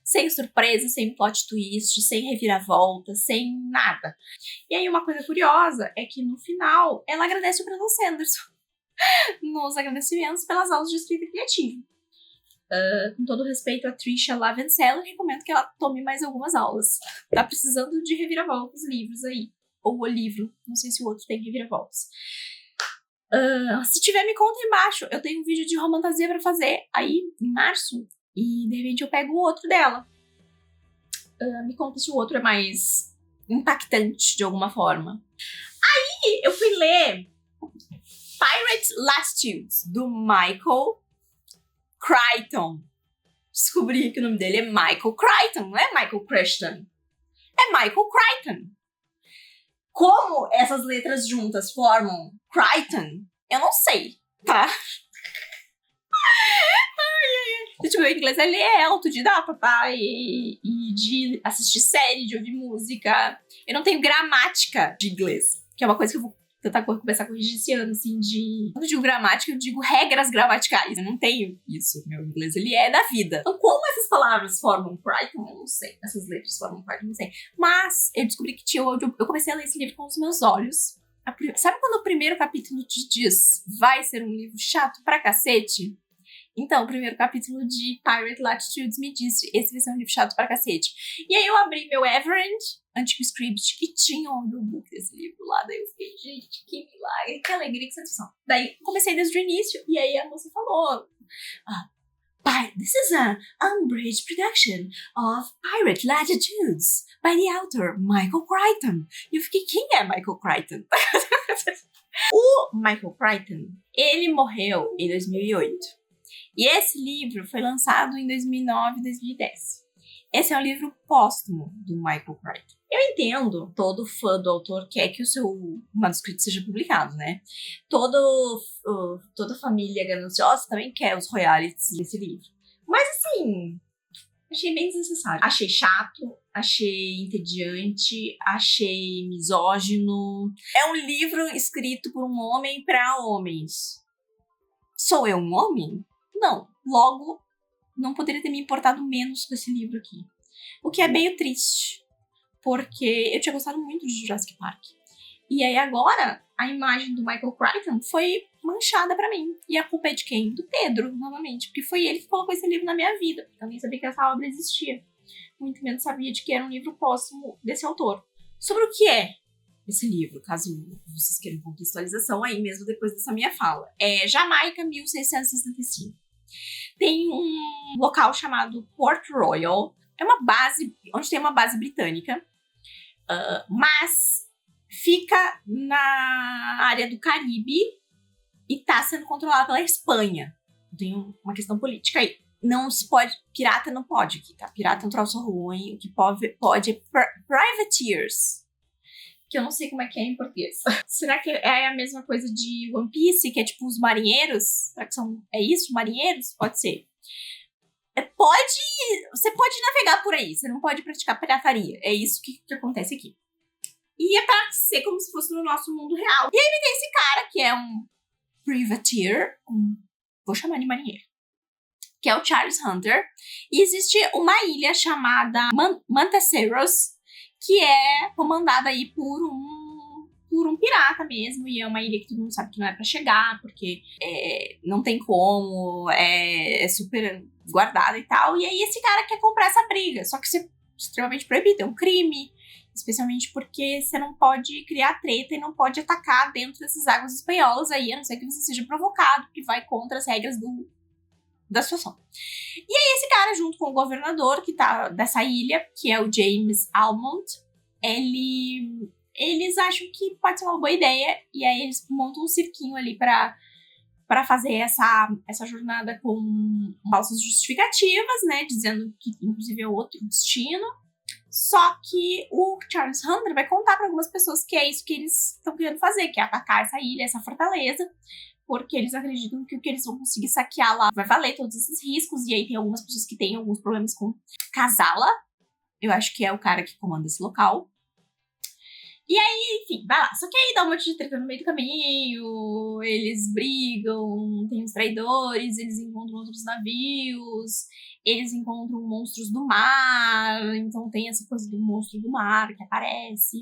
Sem surpresa, sem plot twist, sem reviravolta, sem nada. E aí uma coisa curiosa é que no final ela agradece o Brandon Sanderson nos agradecimentos pelas aulas de escrita criativa. Com todo respeito a Trisha Lavenceller, recomendo que ela tome mais algumas aulas. Tá precisando de reviravoltas, livros aí. Ou o livro, não sei se o outro tem reviravoltas. Se tiver, me conta embaixo. Eu tenho um vídeo de romantasia pra fazer aí em março. E de repente eu pego o outro dela. Me conta se o outro é mais impactante de alguma forma. Aí eu fui ler Pirate Latitudes, do Michael Crichton. Descobri que o nome dele é Michael Crichton, não é Michael Crichton. É Michael Crichton. Como essas letras juntas formam Crichton, eu não sei, tá? Tipo, o inglês ele é autodidata, tá? E de assistir série, de ouvir música. Eu não tenho gramática de inglês, que é uma coisa que eu vou tentar começar a corrigir esse ano, assim, quando eu digo gramática, eu digo regras gramaticais. Eu não tenho isso. Meu inglês, ele é da vida. Então, como essas palavras formam Crichton, eu não sei. Essas letras formam Crichton, eu não sei. Mas eu descobri que eu comecei a ler esse livro com os meus olhos. Sabe quando o primeiro capítulo te diz vai ser um livro chato pra cacete? Então, o primeiro capítulo de Pirate Latitudes me disse, esse vai ser um livro chato pra cacete. E aí eu abri meu Everend, antigo script, e tinha um audiobook desse livro lá. Daí eu fiquei, gente, que milagre, que alegria, que satisfação. Daí comecei desde o início, e aí a moça falou, this is an Umbridge production of Pirate Latitudes by the author Michael Crichton. E eu fiquei, quem é Michael Crichton? O Michael Crichton, ele morreu em 2008. E esse livro foi lançado em 2009 e 2010. Esse é um livro póstumo do Michael Crichton. Eu entendo, todo fã do autor quer que o seu manuscrito seja publicado, né? Toda família gananciosa também quer os royalties desse livro. Mas assim, achei bem desnecessário. Achei chato, achei entediante, achei misógino. É um livro escrito por um homem para homens. Sou eu um homem? Não. Logo, não poderia ter me importado menos com esse livro aqui. O que é meio triste, porque eu tinha gostado muito de Jurassic Park. E aí agora, a imagem do Michael Crichton foi manchada pra mim. E a culpa é de quem? Do Pedro, novamente. Porque foi ele que colocou esse livro na minha vida. Eu nem sabia que essa obra existia. Muito menos sabia de que era um livro póstumo desse autor. Sobre o que é esse livro, caso vocês queiram contextualização aí mesmo depois dessa minha fala. É Jamaica, 1665. Tem um local chamado Port Royal. É uma base, onde tem uma base britânica, mas fica na área do Caribe e tá sendo controlada pela Espanha. Tem uma questão política aí. Não se pode, pirata não pode aqui, tá? Pirata é um troço ruim, o que pode é privateers, que eu não sei como é que é em português. Será que é a mesma coisa de One Piece, que é tipo os marinheiros? Será que é isso, marinheiros? Pode ser. Você pode navegar por aí, você não pode praticar pirataria. É isso que acontece aqui. E é pra ser como se fosse no nosso mundo real. E aí tem esse cara, que é um privateer, vou chamar de marinheiro, que é o Charles Hunter. E existe uma ilha chamada Mantaceros, que é comandada aí por um pirata mesmo, e é uma ilha que todo mundo sabe que não é pra chegar, porque não tem como, é super guardada e tal, e aí esse cara quer comprar essa briga, só que isso é extremamente proibido, é um crime, Especialmente porque você não pode criar treta e não pode atacar dentro dessas águas espanholas aí, a não ser que você seja provocado, que vai contra as regras da situação. E aí esse cara, junto com o governador que tá dessa ilha, que é o James Almond, eles acham que pode ser uma boa ideia, e aí eles montam um cirquinho ali pra fazer essa jornada com falsas justificativas, né, dizendo que inclusive é outro destino. Só que o Charles Hunter vai contar para algumas pessoas que é isso que eles estão querendo fazer, que é atacar essa ilha, essa fortaleza, porque eles acreditam que o que eles vão conseguir saquear lá vai valer todos esses riscos. E aí tem algumas pessoas que têm alguns problemas com Casala, eu acho que é o cara que comanda esse local. E aí, enfim, vai lá. Só que aí dá um monte de treta no meio do caminho, eles brigam, tem os traidores, eles encontram outros navios, eles encontram monstros do mar, então tem essa coisa do monstro do mar que aparece.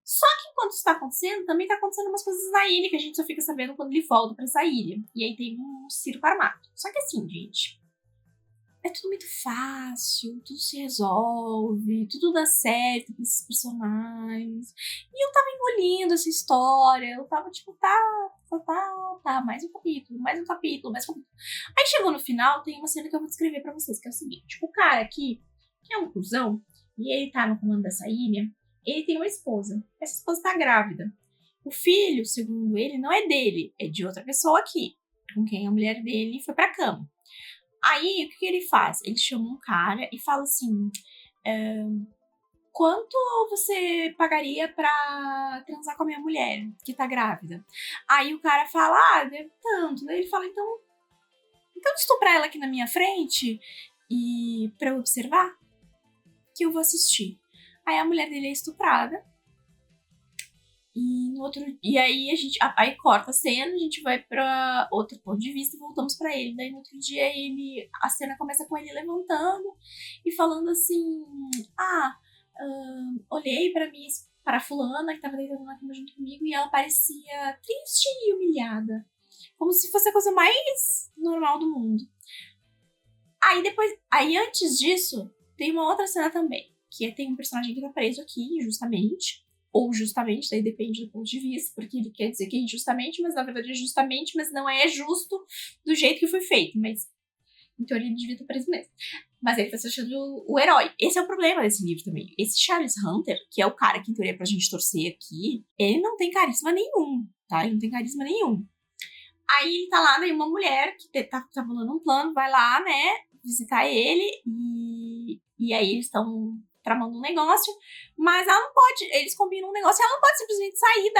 Só que enquanto isso tá acontecendo, também tá acontecendo umas coisas na ilha que a gente só fica sabendo quando ele volta pra essa ilha. E aí tem um circo armado. Só que assim, gente, é tudo muito fácil, tudo se resolve, tudo dá certo com esses personagens. E eu tava engolindo essa história, eu tava tipo, tá, mais um capítulo, mais um capítulo, mais um capítulo. Aí chegou no final, tem uma cena que eu vou descrever pra vocês, que é o seguinte: o cara aqui, que é um cuzão, e ele tá no comando dessa ilha, ele tem uma esposa. Essa esposa tá grávida. O filho, segundo ele, não é dele, é de outra pessoa aqui, com quem a mulher dele foi pra cama. Aí, o que ele faz? Ele chama um cara e fala assim: quanto você pagaria pra transar com a minha mulher, que tá grávida? Aí o cara fala: deve tanto. Daí ele fala: então estuprar ela aqui na minha frente e pra eu observar, que eu vou assistir. Aí a mulher dele é estuprada. E aí aí corta a cena, a gente vai pra outro ponto de vista e voltamos pra ele. Daí no outro dia a cena começa com ele levantando e falando assim: olhei para fulana que tava deitando na cama junto comigo e ela parecia triste e humilhada. Como se fosse a coisa mais normal do mundo. Aí antes disso, tem uma outra cena também, que tem um personagem que tá preso aqui, injustamente. Ou justamente, daí depende do ponto de vista, porque ele quer dizer que é injustamente, mas na verdade é justamente, mas não é justo do jeito que foi feito. Mas, em teoria, ele devia estar preso mesmo. Mas ele tá se achando o herói. Esse é o problema desse livro também. Esse Charles Hunter, que é o cara que, em teoria, é pra gente torcer aqui, ele não tem carisma nenhum, tá? Ele não tem carisma nenhum. Aí ele tá lá, daí uma mulher que tá falando um plano, vai lá, né, visitar ele, e aí eles estão tramando um negócio, mas ela não pode, eles combinam um negócio e ela não pode simplesmente sair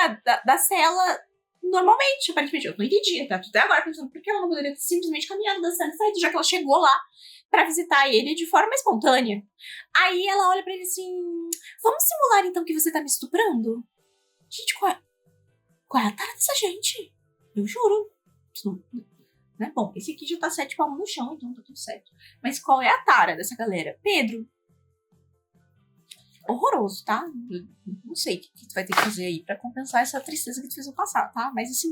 da cela normalmente, aparentemente. Eu não entendi, tá? Até agora pensando por que ela não poderia ter simplesmente caminhado da cela e saído, já que ela chegou lá pra visitar ele de forma espontânea. Aí ela olha pra ele assim: vamos simular então que você tá me estuprando? Gente, qual é a cara dessa gente? Eu juro. Né? Bom, esse aqui já tá 7 palmos no chão, então tá tudo certo. Mas qual é a tara dessa galera? Pedro. Horroroso, tá? Eu não sei o que tu vai ter que fazer aí pra compensar essa tristeza que tu fez no passado, tá? Mas assim,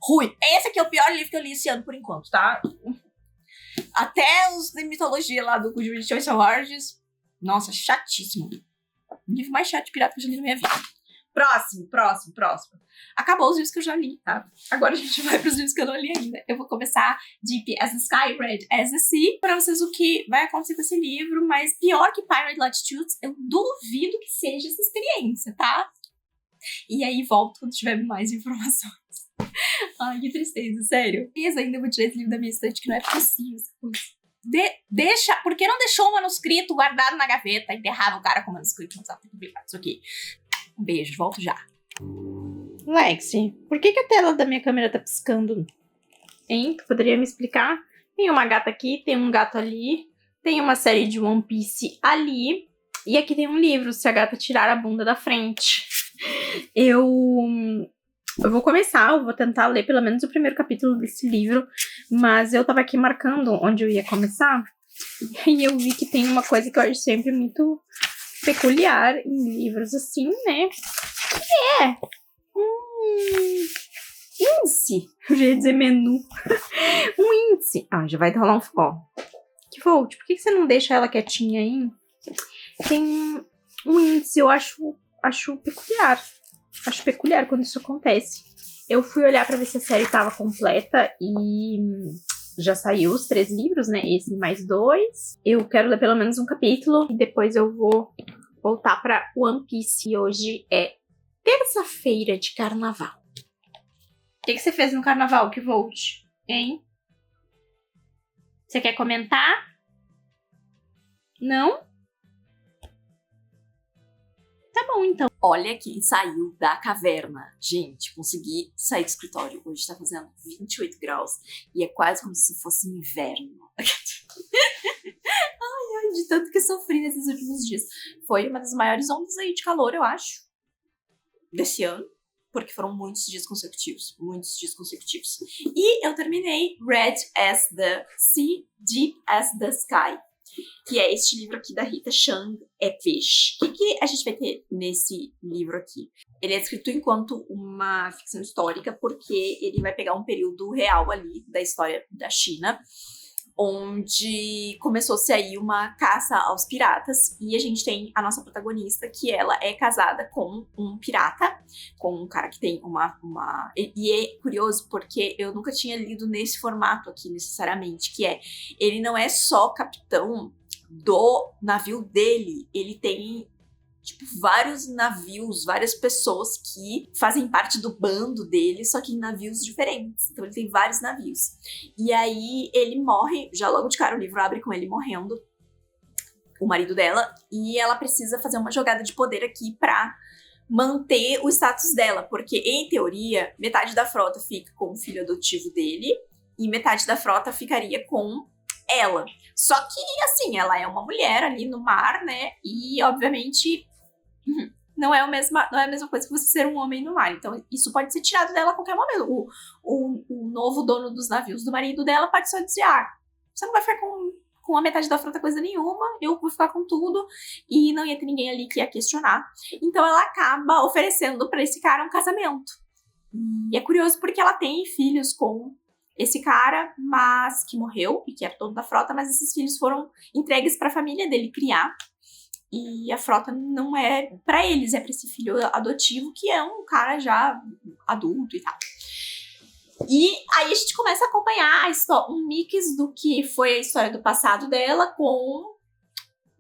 ruim. Esse aqui é o pior livro que eu li esse ano por enquanto, tá? Até os de mitologia lá do Good Choice Awards. Nossa, chatíssimo. O livro mais chato de pirata que eu já li na minha vida. Próximo. Acabou os livros que eu já li, tá? Agora a gente vai pros livros que eu não li ainda. Eu vou começar Deep as the Sky, Red as the Sea, pra vocês o que vai acontecer com esse livro, mas pior que Pirate Latitudes, eu duvido que seja essa experiência, tá? E aí volto quando tiver mais informações. Ai, que tristeza, sério. Mas ainda vou tirar esse livro da minha estante, que não é possível essa coisa. Por que não deixou o manuscrito guardado na gaveta? Enterrava o cara com o manuscrito, não sabe publicar isso aqui. Um beijo, volto já. Lexi, por que a tela da minha câmera tá piscando? Hein? Tu poderia me explicar? Tem uma gata aqui, tem um gato ali, tem uma série de One Piece ali, e aqui tem um livro, Se a Gata Tirar a Bunda da Frente. Eu vou começar, eu vou tentar ler pelo menos o primeiro capítulo desse livro, mas eu tava aqui marcando onde eu ia começar, e eu vi que tem uma coisa que eu acho sempre muito peculiar em livros assim, né? Que é índice. Eu já ia dizer menu. Um índice. Já vai rolar um... Ó. Que Volt, por que você não deixa ela quietinha aí? Tem um índice. Eu acho peculiar. Acho peculiar quando isso acontece. Eu fui olhar pra ver se a série tava completa e já saiu os 3 livros, né? Esse mais 2. Eu quero ler pelo menos um capítulo e depois eu vou voltar pra One Piece. E hoje é terça-feira de carnaval. O que você fez no carnaval, que volte? Hein? Você quer comentar? Não? Tá bom, então. Olha quem saiu da caverna. Gente, consegui sair do escritório. Hoje tá fazendo 28 graus e é quase como se fosse inverno. Ai, de tanto que sofri nesses últimos dias. Foi uma das maiores ondas aí de calor, eu acho, desse ano. Porque foram muitos dias consecutivos. Muitos dias consecutivos. E eu terminei Red as the Sea, Deep as the Sky, que é este livro aqui da Rita Chang, É Peixe. O que a gente vai ter nesse livro aqui? Ele é escrito enquanto uma ficção histórica, porque ele vai pegar um período real ali da história da China, onde começou-se aí uma caça aos piratas, e a gente tem a nossa protagonista, que ela é casada com um pirata, com um cara que tem uma... E é curioso, porque eu nunca tinha lido nesse formato aqui, necessariamente, que é, ele não é só capitão do navio dele, ele tem... tipo, vários navios, várias pessoas que fazem parte do bando dele, só que em navios diferentes. Então ele tem vários navios. E aí ele morre, já logo de cara o livro abre com ele morrendo, o marido dela, e ela precisa fazer uma jogada de poder aqui pra manter o status dela, porque em teoria, metade da frota fica com o filho adotivo dele, e metade da frota ficaria com ela. Só que, assim, ela é uma mulher ali no mar, né, e obviamente... não é a mesma coisa que você ser um homem no mar. Então, isso pode ser tirado dela a qualquer momento. O novo dono dos navios do marido dela pode só dizer: ah, você não vai ficar com a metade da frota coisa nenhuma, eu vou ficar com tudo. E não ia ter ninguém ali que ia questionar. Então, ela acaba oferecendo pra esse cara um casamento. E é curioso porque ela tem filhos com esse cara, mas que morreu e que era dono da frota, mas esses filhos foram entregues pra família dele criar. E a frota não é pra eles, é pra esse filho adotivo, que é um cara já adulto e tal. E aí a gente começa a acompanhar um mix do que foi a história do passado dela com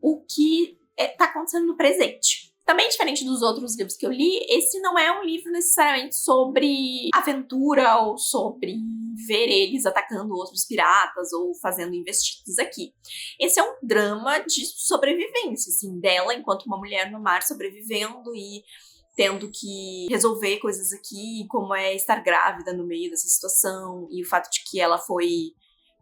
o que tá acontecendo no presente. Também diferente dos outros livros que eu li, esse não é um livro necessariamente sobre aventura ou sobre ver eles atacando outros piratas ou fazendo investidas aqui. Esse é um drama de sobrevivência, assim, dela enquanto uma mulher no mar sobrevivendo e tendo que resolver coisas aqui, como é estar grávida no meio dessa situação, e o fato de que ela foi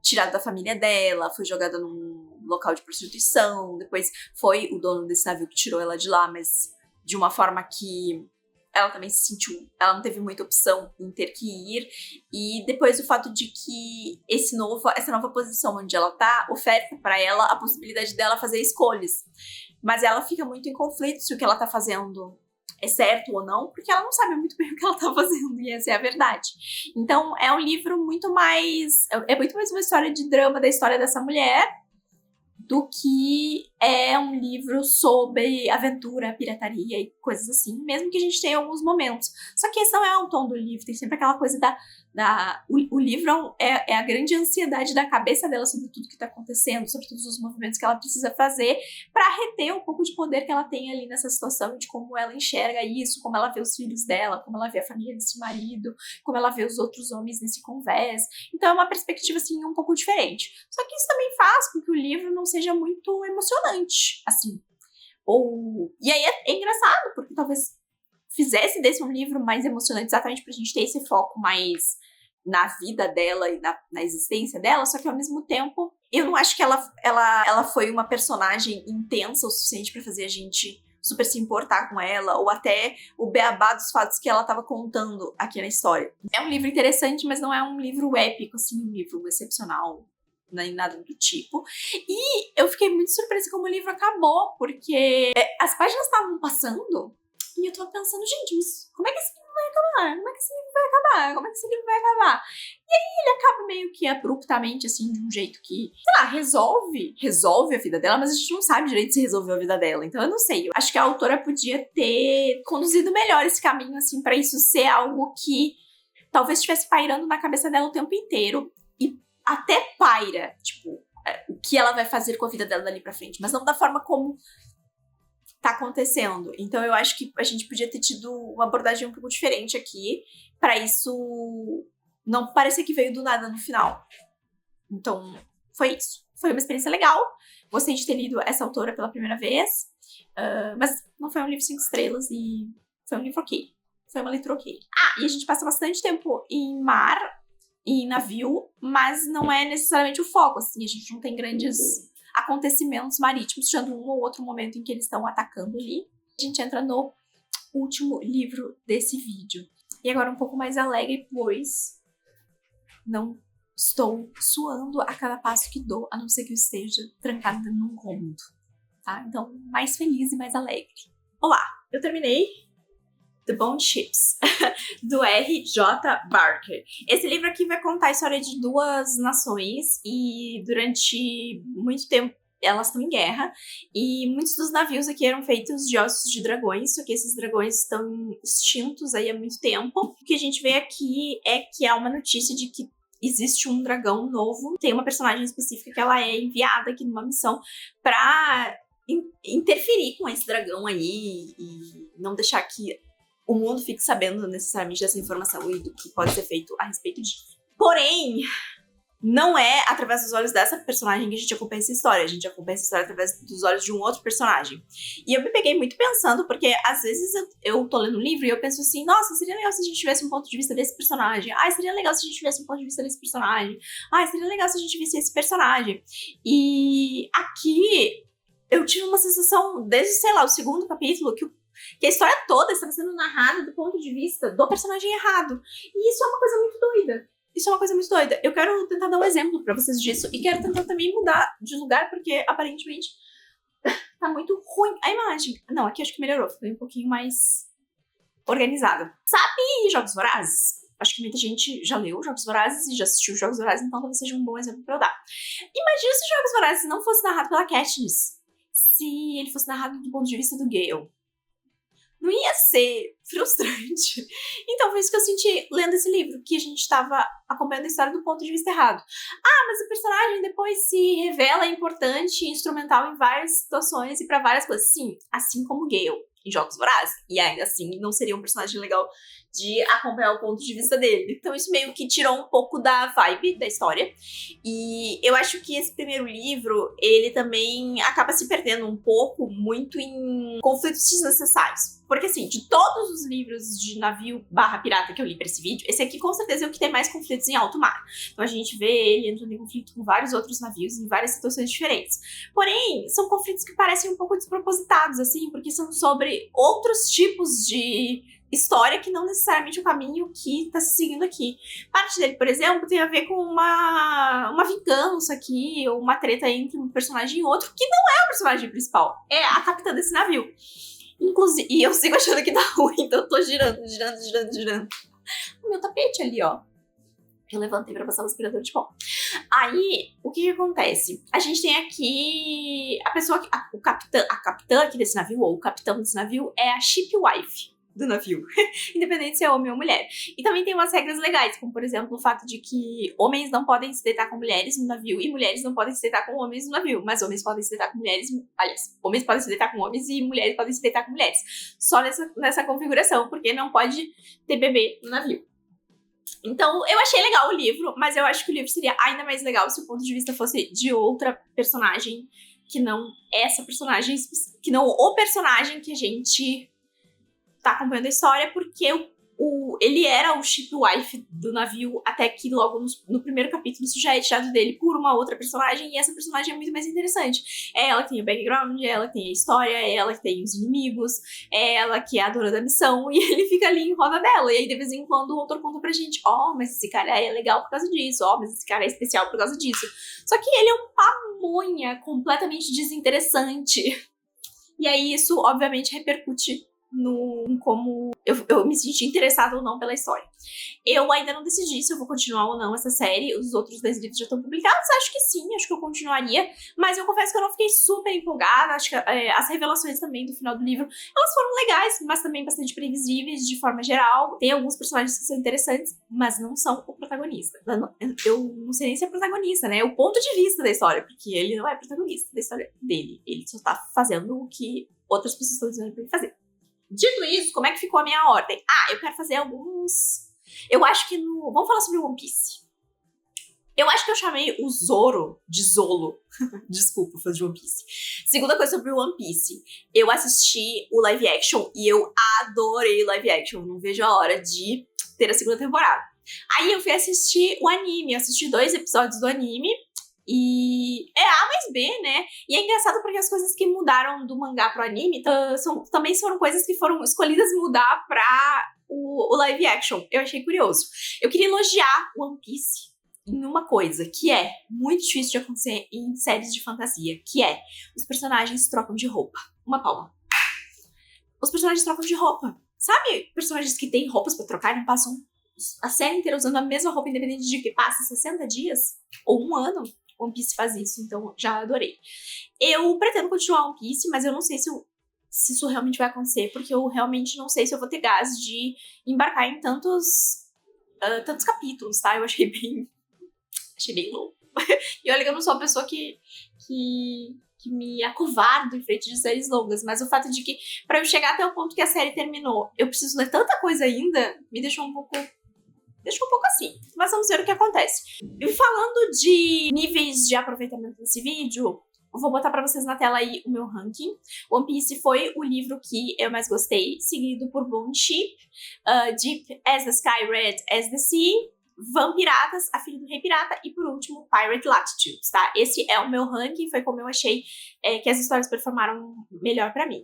tirada da família dela, foi jogada num local de prostituição, depois foi o dono desse navio que tirou ela de lá, mas de uma forma que ela também se sentiu, ela não teve muita opção em ter que ir, e depois o fato de que essa nova posição onde ela tá, oferta pra ela a possibilidade dela fazer escolhas, mas ela fica muito em conflito se o que ela tá fazendo é certo ou não, porque ela não sabe muito bem o que ela tá fazendo, e essa é a verdade. Então é um livro muito mais uma história de drama da história dessa mulher, do que é um livro sobre aventura, pirataria e coisas assim, mesmo que a gente tenha alguns momentos. Só que esse não é o tom do livro, tem sempre aquela coisa o livro é a grande ansiedade da cabeça dela sobre tudo que tá acontecendo, sobre todos os movimentos que ela precisa fazer para reter um pouco de poder que ela tem ali nessa situação, de como ela enxerga isso, como ela vê os filhos dela, como ela vê a família desse marido, como ela vê os outros homens nesse convés. Então é uma perspectiva, assim, um pouco diferente. Só que isso também faz com que o livro não seja muito emocionante, assim. E aí é engraçado, porque talvez fizesse desse um livro mais emocionante, exatamente pra gente ter esse foco mais na vida dela e na existência dela, só que ao mesmo tempo, eu não acho que ela foi uma personagem intensa o suficiente pra fazer a gente super se importar com ela, ou até o beabá dos fatos que ela tava contando aqui na história. É um livro interessante, mas não é um livro épico, assim, um livro excepcional, nem nada do tipo. E eu fiquei muito surpresa como o livro acabou, porque as páginas estavam passando e eu tava pensando, gente, mas como é que esse livro vai acabar? Como é que esse livro vai acabar? Como é que esse livro vai acabar? E aí ele acaba meio que abruptamente, assim, de um jeito que, sei lá, resolve a vida dela, mas a gente não sabe direito se resolveu a vida dela. Então eu não sei. Eu acho que a autora podia ter conduzido melhor esse caminho, assim, pra isso ser algo que talvez estivesse pairando na cabeça dela o tempo inteiro. E até paira, tipo, o que ela vai fazer com a vida dela dali pra frente, mas não da forma como tá acontecendo. Então eu acho que a gente podia ter tido uma abordagem um pouco diferente aqui, pra isso não parecer que veio do nada no final. Então, foi isso. Foi uma experiência legal. Gostei de ter lido essa autora pela primeira vez, mas não foi um livro 5 estrelas e foi um livro ok. Foi uma leitura ok. Ah, e a gente passa bastante tempo em mar e em navio, mas não é necessariamente o foco, assim, a gente não tem grandes acontecimentos marítimos, tirando um ou outro momento em que eles estão atacando ali. A gente entra no último livro desse vídeo. E agora um pouco mais alegre, pois não estou suando a cada passo que dou, a não ser que eu esteja trancada num cômodo, tá? Então, mais feliz e mais alegre. Olá, eu terminei The Bone Ships, do R.J. Barker. Esse livro aqui vai contar a história de duas nações e durante muito tempo elas estão em guerra e muitos dos navios aqui eram feitos de ossos de dragões, só que esses dragões estão extintos aí há muito tempo. O que a gente vê aqui é que há uma notícia de que existe um dragão novo, tem uma personagem específica que ela é enviada aqui numa missão pra interferir com esse dragão aí e não deixar que o mundo fique sabendo necessariamente dessa informação e do que pode ser feito a respeito disso. Porém, não é através dos olhos dessa personagem que a gente acompanha essa história. A gente acompanha essa história através dos olhos de um outro personagem. E eu me peguei muito pensando, porque às vezes eu tô lendo um livro e eu penso assim, nossa, seria legal se a gente tivesse um ponto de vista desse personagem. Ai, seria legal se a gente tivesse um ponto de vista desse personagem. Ai, seria legal se a gente visse esse personagem. E aqui eu tive uma sensação, desde, sei lá, o segundo capítulo, que a história toda está sendo narrada do ponto de vista do personagem errado. E isso é uma coisa muito doida. Isso é uma coisa muito doida. Eu quero tentar dar um exemplo pra vocês disso e quero tentar também mudar de lugar, porque aparentemente tá muito ruim a imagem. Não, aqui acho que melhorou, ficou um pouquinho mais organizada. Sabe Jogos Vorazes? Acho que muita gente já leu Jogos Vorazes e já assistiu Jogos Vorazes, então talvez seja um bom exemplo pra eu dar. Imagina se Jogos Vorazes não fosse narrado pela Katniss. Se ele fosse narrado do ponto de vista do Gale. Não ia ser frustrante. Então foi isso que eu senti lendo esse livro, que a gente estava acompanhando a história do ponto de vista errado. Ah, mas o personagem depois se revela importante e instrumental em várias situações e para várias coisas. Sim, assim como Gale em Jogos Vorazes. E ainda assim não seria um personagem legal de acompanhar o ponto de vista dele. Então isso meio que tirou um pouco da vibe da história. E eu acho que esse primeiro livro, ele também acaba se perdendo um pouco muito em conflitos desnecessários. Porque assim, de todos os livros de navio barra pirata que eu li pra esse vídeo, esse aqui com certeza é o que tem mais conflitos em alto mar. Então a gente vê ele entrando em conflito com vários outros navios em várias situações diferentes. Porém, são conflitos que parecem um pouco despropositados, assim, porque são sobre outros tipos de história que não necessariamente o caminho que tá se seguindo aqui. Parte dele, por exemplo, tem a ver com uma vingança aqui, ou uma treta entre um personagem e outro, que não é o personagem principal, é a capitã desse navio. Inclusive, e eu sigo achando que tá ruim, então eu tô girando. O meu tapete ali, ó. Eu levantei pra passar o aspirador de pó. Aí, o que acontece? A gente tem aqui a pessoa, a capitã aqui desse navio, ou o capitão desse navio, é a shipwife do navio, independente se é homem ou mulher. E também tem umas regras legais, como por exemplo o fato de que homens não podem se deitar com mulheres no navio e mulheres não podem se deitar com homens no navio, mas homens podem se deitar com mulheres, aliás, homens podem se deitar com homens e mulheres podem se deitar com mulheres. Só nessa configuração, porque não pode ter bebê no navio. Então, eu achei legal o livro, mas eu acho que o livro seria ainda mais legal se o ponto de vista fosse de outra personagem, que não essa personagem, que não o personagem que a gente tá acompanhando a história, porque ele era o shipwife do navio, até que logo no primeiro capítulo isso já é tirado dele por uma outra personagem, e essa personagem é muito mais interessante. É ela que tem o background, é ela que tem a história, é ela que tem os inimigos, é ela que é a dona da missão, e ele fica ali em roda dela. E aí de vez em quando o autor conta pra gente, mas esse cara é legal por causa disso, mas esse cara é especial por causa disso. Só que ele é um pamonha completamente desinteressante. E aí isso obviamente repercute no como eu me senti interessada ou não pela história. Eu ainda não decidi se eu vou continuar ou não essa série. Os outros 2 livros já estão publicados. Acho que sim, acho que eu continuaria. Mas eu confesso que eu não fiquei super empolgada. Acho que as revelações também do final do livro, elas foram legais, mas também bastante previsíveis de forma geral. Tem alguns personagens que são interessantes, mas não são o protagonista. Eu não sei nem se é protagonista, né? É o ponto de vista da história, porque ele não é protagonista da história dele. Ele só tá fazendo o que outras pessoas estão dizendo pra ele fazer. Dito isso, como é que ficou a minha ordem? Eu quero fazer alguns... Eu acho que no... Vamos falar sobre One Piece. Eu acho que eu chamei o Zoro de Zolo. Desculpa, fã de One Piece. Segunda coisa sobre o One Piece. Eu assisti o live action e eu adorei o live action. Não vejo a hora de ter a segunda temporada. Aí eu fui assistir o anime. Eu assisti 2 episódios do anime. E é A mais B, né? E é engraçado porque as coisas que mudaram do mangá pro anime também foram coisas que foram escolhidas mudar pra o live action. Eu achei curioso. Eu queria elogiar One Piece em uma coisa, que é muito difícil de acontecer em séries de fantasia, que é os personagens trocam de roupa. Uma palma. Os personagens trocam de roupa. Sabe personagens que têm roupas pra trocar e não passam a série inteira usando a mesma roupa, independente de que passe 60 dias ou 1 ano? One Piece faz isso, então já adorei. Eu pretendo continuar One Piece, mas eu não sei se isso realmente vai acontecer, porque eu realmente não sei se eu vou ter gás de embarcar em tantos capítulos, tá? Eu achei bem louco. E olha que eu não sou uma pessoa que me acovardo em frente de séries longas, mas o fato de que, pra eu chegar até o ponto que a série terminou, eu preciso ler tanta coisa ainda, me deixou um pouco assim, mas vamos ver o que acontece. E falando de níveis de aproveitamento desse vídeo, eu vou botar pra vocês na tela aí o meu ranking. One Piece foi o livro que eu mais gostei, seguido por Bone Ship, Deep as the Sky, Red as the Sea, Vampiratas, A Filha do Rei Pirata e, por último, Pirate Latitudes, tá? Esse é o meu ranking, foi como eu achei que as histórias performaram melhor pra mim.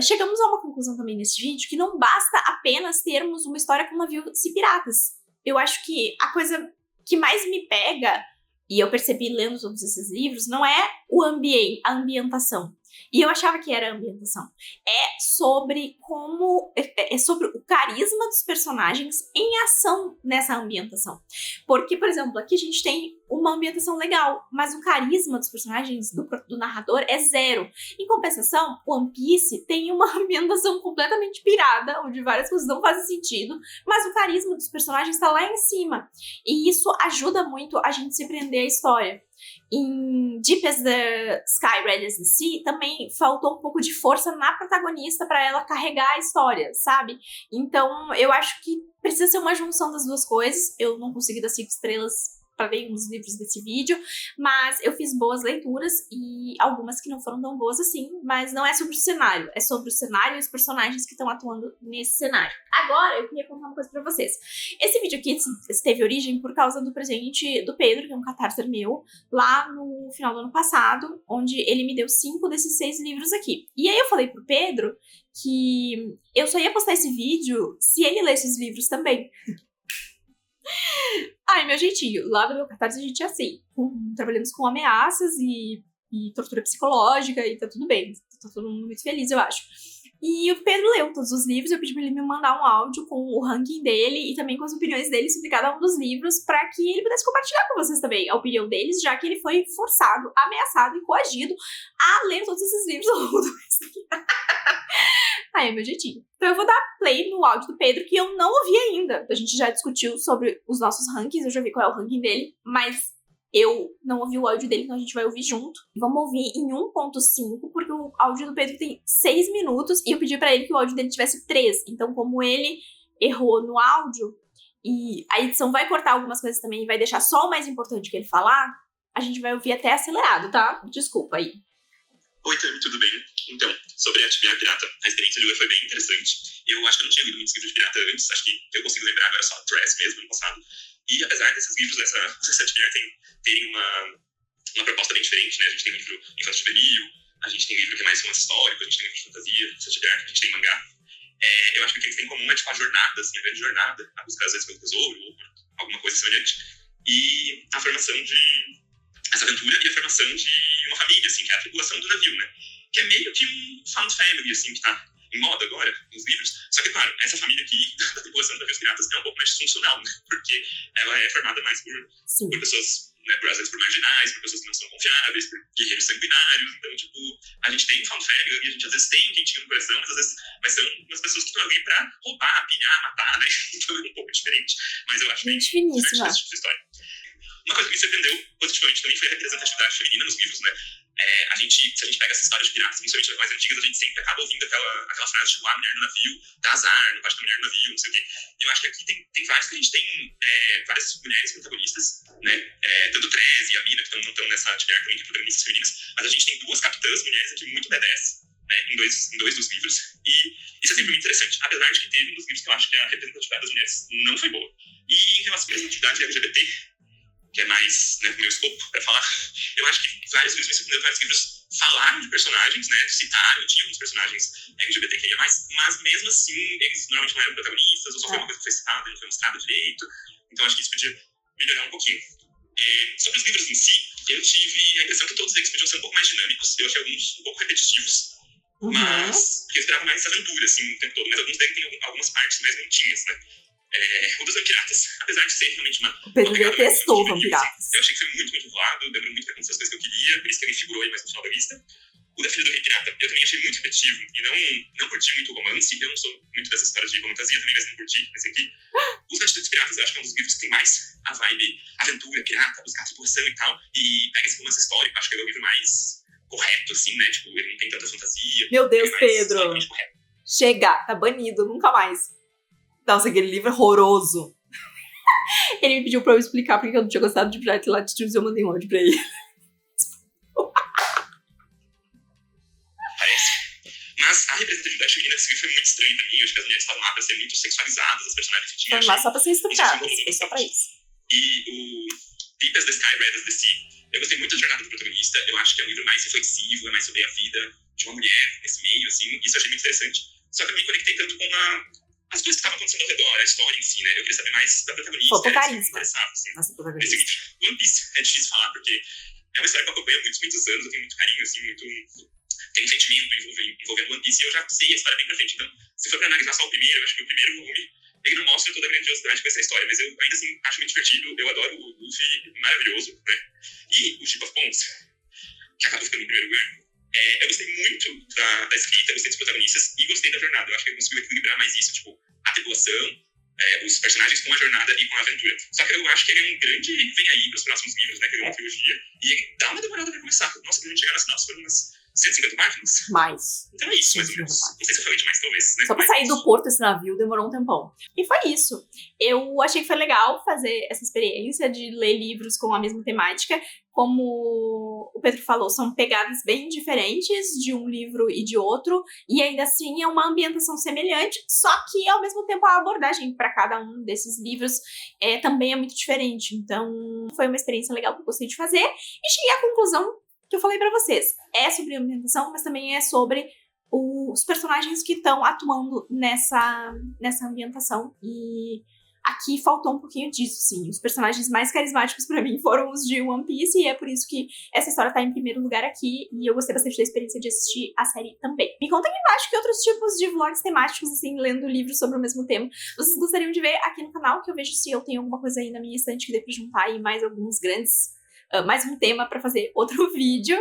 Chegamos a uma conclusão também nesse vídeo, que não basta apenas termos uma história com navios e piratas. Eu acho que a coisa que mais me pega, e eu percebi lendo todos esses livros, não é a ambientação. E eu achava que era a ambientação. É sobre sobre o carisma dos personagens em ação nessa ambientação. Porque, por exemplo, aqui a gente tem uma ambientação legal, mas o carisma dos personagens, do narrador, é 0. Em compensação, One Piece tem uma ambientação completamente pirada, onde várias coisas não fazem sentido, mas o carisma dos personagens está lá em cima. E isso ajuda muito a gente se prender à história. Em Deep as the Sky, Red as the Sea, também faltou um pouco de força na protagonista para ela carregar a história, sabe? Então, eu acho que precisa ser uma junção das duas coisas. Eu não consegui dar 5 estrelas para nenhum dos livros desse vídeo, mas eu fiz boas leituras e algumas que não foram tão boas assim, mas não é sobre o cenário, é sobre o cenário e os personagens que estão atuando nesse cenário. Agora, eu queria contar uma coisa pra vocês. Esse vídeo aqui teve origem por causa do presente do Pedro, que é um catarser meu, lá no final do ano passado, onde ele me deu 5 desses 6 livros aqui. E aí eu falei pro Pedro que eu só ia postar esse vídeo se ele lesse os livros também. Ai, meu jeitinho. Lá no meu cartaz a gente é assim. Trabalhamos com ameaças e tortura psicológica e tá tudo bem. Tá todo mundo muito feliz, eu acho. E o Pedro leu todos os livros, eu pedi pra ele me mandar um áudio com o ranking dele e também com as opiniões dele sobre cada um dos livros, pra que ele pudesse compartilhar com vocês também a opinião deles, já que ele foi forçado, ameaçado e coagido a ler todos esses livros ao longo do mês aqui. Aí é meu jeitinho. Então eu vou dar play no áudio do Pedro, que eu não ouvi ainda. A gente já discutiu sobre os nossos rankings, eu já vi qual é o ranking dele, mas eu não ouvi o áudio dele, então a gente vai ouvir junto. Vamos ouvir em 1.5, porque o áudio do Pedro tem 6 minutos, e eu pedi pra ele que o áudio dele tivesse 3. Então, como ele errou no áudio, e a edição vai cortar algumas coisas também, e vai deixar só o mais importante que ele falar, a gente vai ouvir até acelerado, tá? Desculpa aí. Oi, Tami, tudo bem? Então, sobre a atividade pirata, a experiência de ler foi bem interessante. Eu acho que eu não tinha lido muitos livros de pirata antes, acho que eu consigo lembrar agora só Dress mesmo, no passado. E apesar desses livros dessa atividade terem uma proposta bem diferente, né? A gente tem livro infantil juvenil, a gente tem livro que é mais romance histórico, a gente tem livro de fantasia, atividade, a gente tem mangá. Eu acho que o que eles têm em comum é tipo a jornada, assim, a grande jornada, a buscar às vezes pelo tesouro ou por alguma coisa semelhante. E a formação essa aventura e a formação de uma família, assim, que é a tripulação do navio, né? Que é meio que um found family, assim, que tá em moda agora, nos livros. Só que, claro, essa família aqui da tripulação dos navios piratas é um pouco mais disfuncional, né? Porque ela é formada mais por pessoas, né, às vezes por marginais, por pessoas que não são confiáveis, por guerreiros sanguinários. Então, tipo, a gente tem um found family e a gente às vezes tem um quentinho no coração, mas são umas pessoas que estão ali pra roubar, pilhar, matar, né? Então é um pouco diferente. Mas eu acho bem finíssima esse tipo de história. Uma coisa que me surpreendeu positivamente também foi a representatividade feminina nos livros, né? Se a gente pega essas histórias de piratas, principalmente as mais antigas, a gente sempre acaba ouvindo aquela frase, tipo, a mulher no navio dá azar, não bate da mulher no navio, não sei o quê. E eu acho que aqui tem vários que a gente tem várias mulheres protagonistas, né? Tanto o Trez e a Mina, que não estão nessa atividade também de protagonistas femininas, mas a gente tem 2 capitãs mulheres aqui muito badass, né? Em dois dos livros. E isso é sempre muito interessante, apesar de que teve um dos livros que eu acho que a representatividade das mulheres não foi boa. E em relação à representatividade LGBT, que é mais, né, meu escopo para falar, eu acho que vários livros falaram de personagens, né, citaram de alguns personagens LGBTQIA+, mas mesmo assim, eles normalmente não eram protagonistas, ou só foi uma coisa que foi citada, não foi mostrada direito, então acho que isso podia melhorar um pouquinho. Sobre os livros em si, eu tive a impressão que todos eles podiam ser um pouco mais dinâmicos, eu achei alguns um pouco repetitivos, mas eu esperava mais aventura, assim, o tempo todo, mas alguns deles têm algumas partes mais lentinhas, né. O dos Vampiratas, apesar de ser realmente O Pedro detestou Vampiratas. Eu achei que foi muito enrolado, demorou muito pra acontecer as coisas que eu queria, por isso que ele figurou aí mais no final da lista. O da Filha do Rei Pirata, eu também achei muito repetitivo e não curti muito o romance, eu não sou muito dessas histórias de fantasia também, mas não curti esse aqui. Os Atitudes Piratas eu acho que é um dos livros que tem mais a vibe aventura, pirata, buscar tripulação e tal, e pega esse romance histórico, acho que ele é o livro mais correto, assim, né, tipo, ele não tem tanta fantasia. Meu Deus, Pedro! Correto. Chega, tá banido, nunca mais. Nossa, aquele livro é horroroso. Ele me pediu pra eu explicar porque eu não tinha gostado de Bright Latitudes e eu mandei um áudio pra ele. Parece. Mas a representatividade feminina desse livro foi muito estranha pra mim. Eu acho que as mulheres estavam lá pra ser muito sexualizadas, as personagens que tinham. Foi lá só pra ser estupradas, foi só pra isso. E o Deep as the Sky, Red as the Sea, eu gostei muito da jornada do protagonista. Eu acho que é um livro mais reflexivo, é mais sobre a vida de uma mulher nesse meio, assim. Isso eu achei muito interessante. Só que eu me conectei tanto com as coisas que estavam acontecendo ao redor, a história em si, né? Eu queria saber mais da protagonista. Faltou carisma. Assim. Nossa, protagonista. One Piece é difícil falar, porque é uma história que eu acompanho há muitos, muitos anos, eu tenho muito carinho, assim, tem um sentimento envolvendo One Piece e eu já sei a história bem pra frente. Então, se for pra analisar só o primeiro, eu acho que o primeiro volume, ele não mostra toda a grandiosidade com essa história, mas eu ainda assim acho muito divertido, eu adoro o Luffy maravilhoso, né? E o Ship of Bones, que acaba ficando em primeiro lugar. Eu gostei muito da escrita, gostei dos protagonistas e gostei da jornada. Eu acho que ele conseguiu equilibrar mais isso, tipo, a tripulação, os personagens com a jornada e com a aventura. Só que eu acho que ele é um grande vem aí pros próximos livros, né? Que ele é uma trilogia. E ele dá uma demorada pra começar. Nossa, quando a gente chegar nas finais foram umas 150 páginas. Mais. Então é isso, mais ou menos. Não sei se eu falei demais, talvez. Né? Só pra sair do porto esse navio demorou um tempão. E foi isso. Eu achei que foi legal fazer essa experiência de ler livros com a mesma temática. Como o Pedro falou, são pegadas bem diferentes de um livro e de outro, e ainda assim é uma ambientação semelhante, só que ao mesmo tempo a abordagem para cada um desses livros também é muito diferente. Então foi uma experiência legal que eu gostei de fazer, e cheguei à conclusão que eu falei para vocês. É sobre ambientação, mas também é sobre os personagens que estão atuando nessa ambientação, e aqui faltou um pouquinho disso, sim. Os personagens mais carismáticos pra mim foram os de One Piece, e é por isso que essa história tá em primeiro lugar aqui, e eu gostei bastante da experiência de assistir a série também. Me conta aqui embaixo que outros tipos de vlogs temáticos, assim, lendo livros sobre o mesmo tema, vocês gostariam de ver aqui no canal, que eu vejo se eu tenho alguma coisa aí na minha estante que dê pra juntar aí mais alguns grandes, mais um tema pra fazer outro vídeo.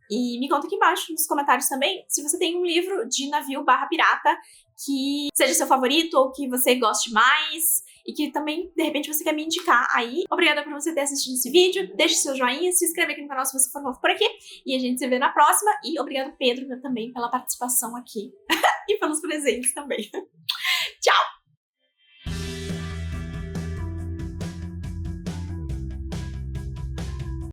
E me conta aqui embaixo nos comentários também se você tem um livro de navio / pirata que seja seu favorito ou que você goste mais e que também, de repente, você quer me indicar aí. Obrigada por você ter assistido esse vídeo. Deixe seu joinha, se inscreve aqui no canal se você for novo por aqui. E a gente se vê na próxima. E obrigado, Pedro, também pela participação aqui. E pelos presentes também. Tchau!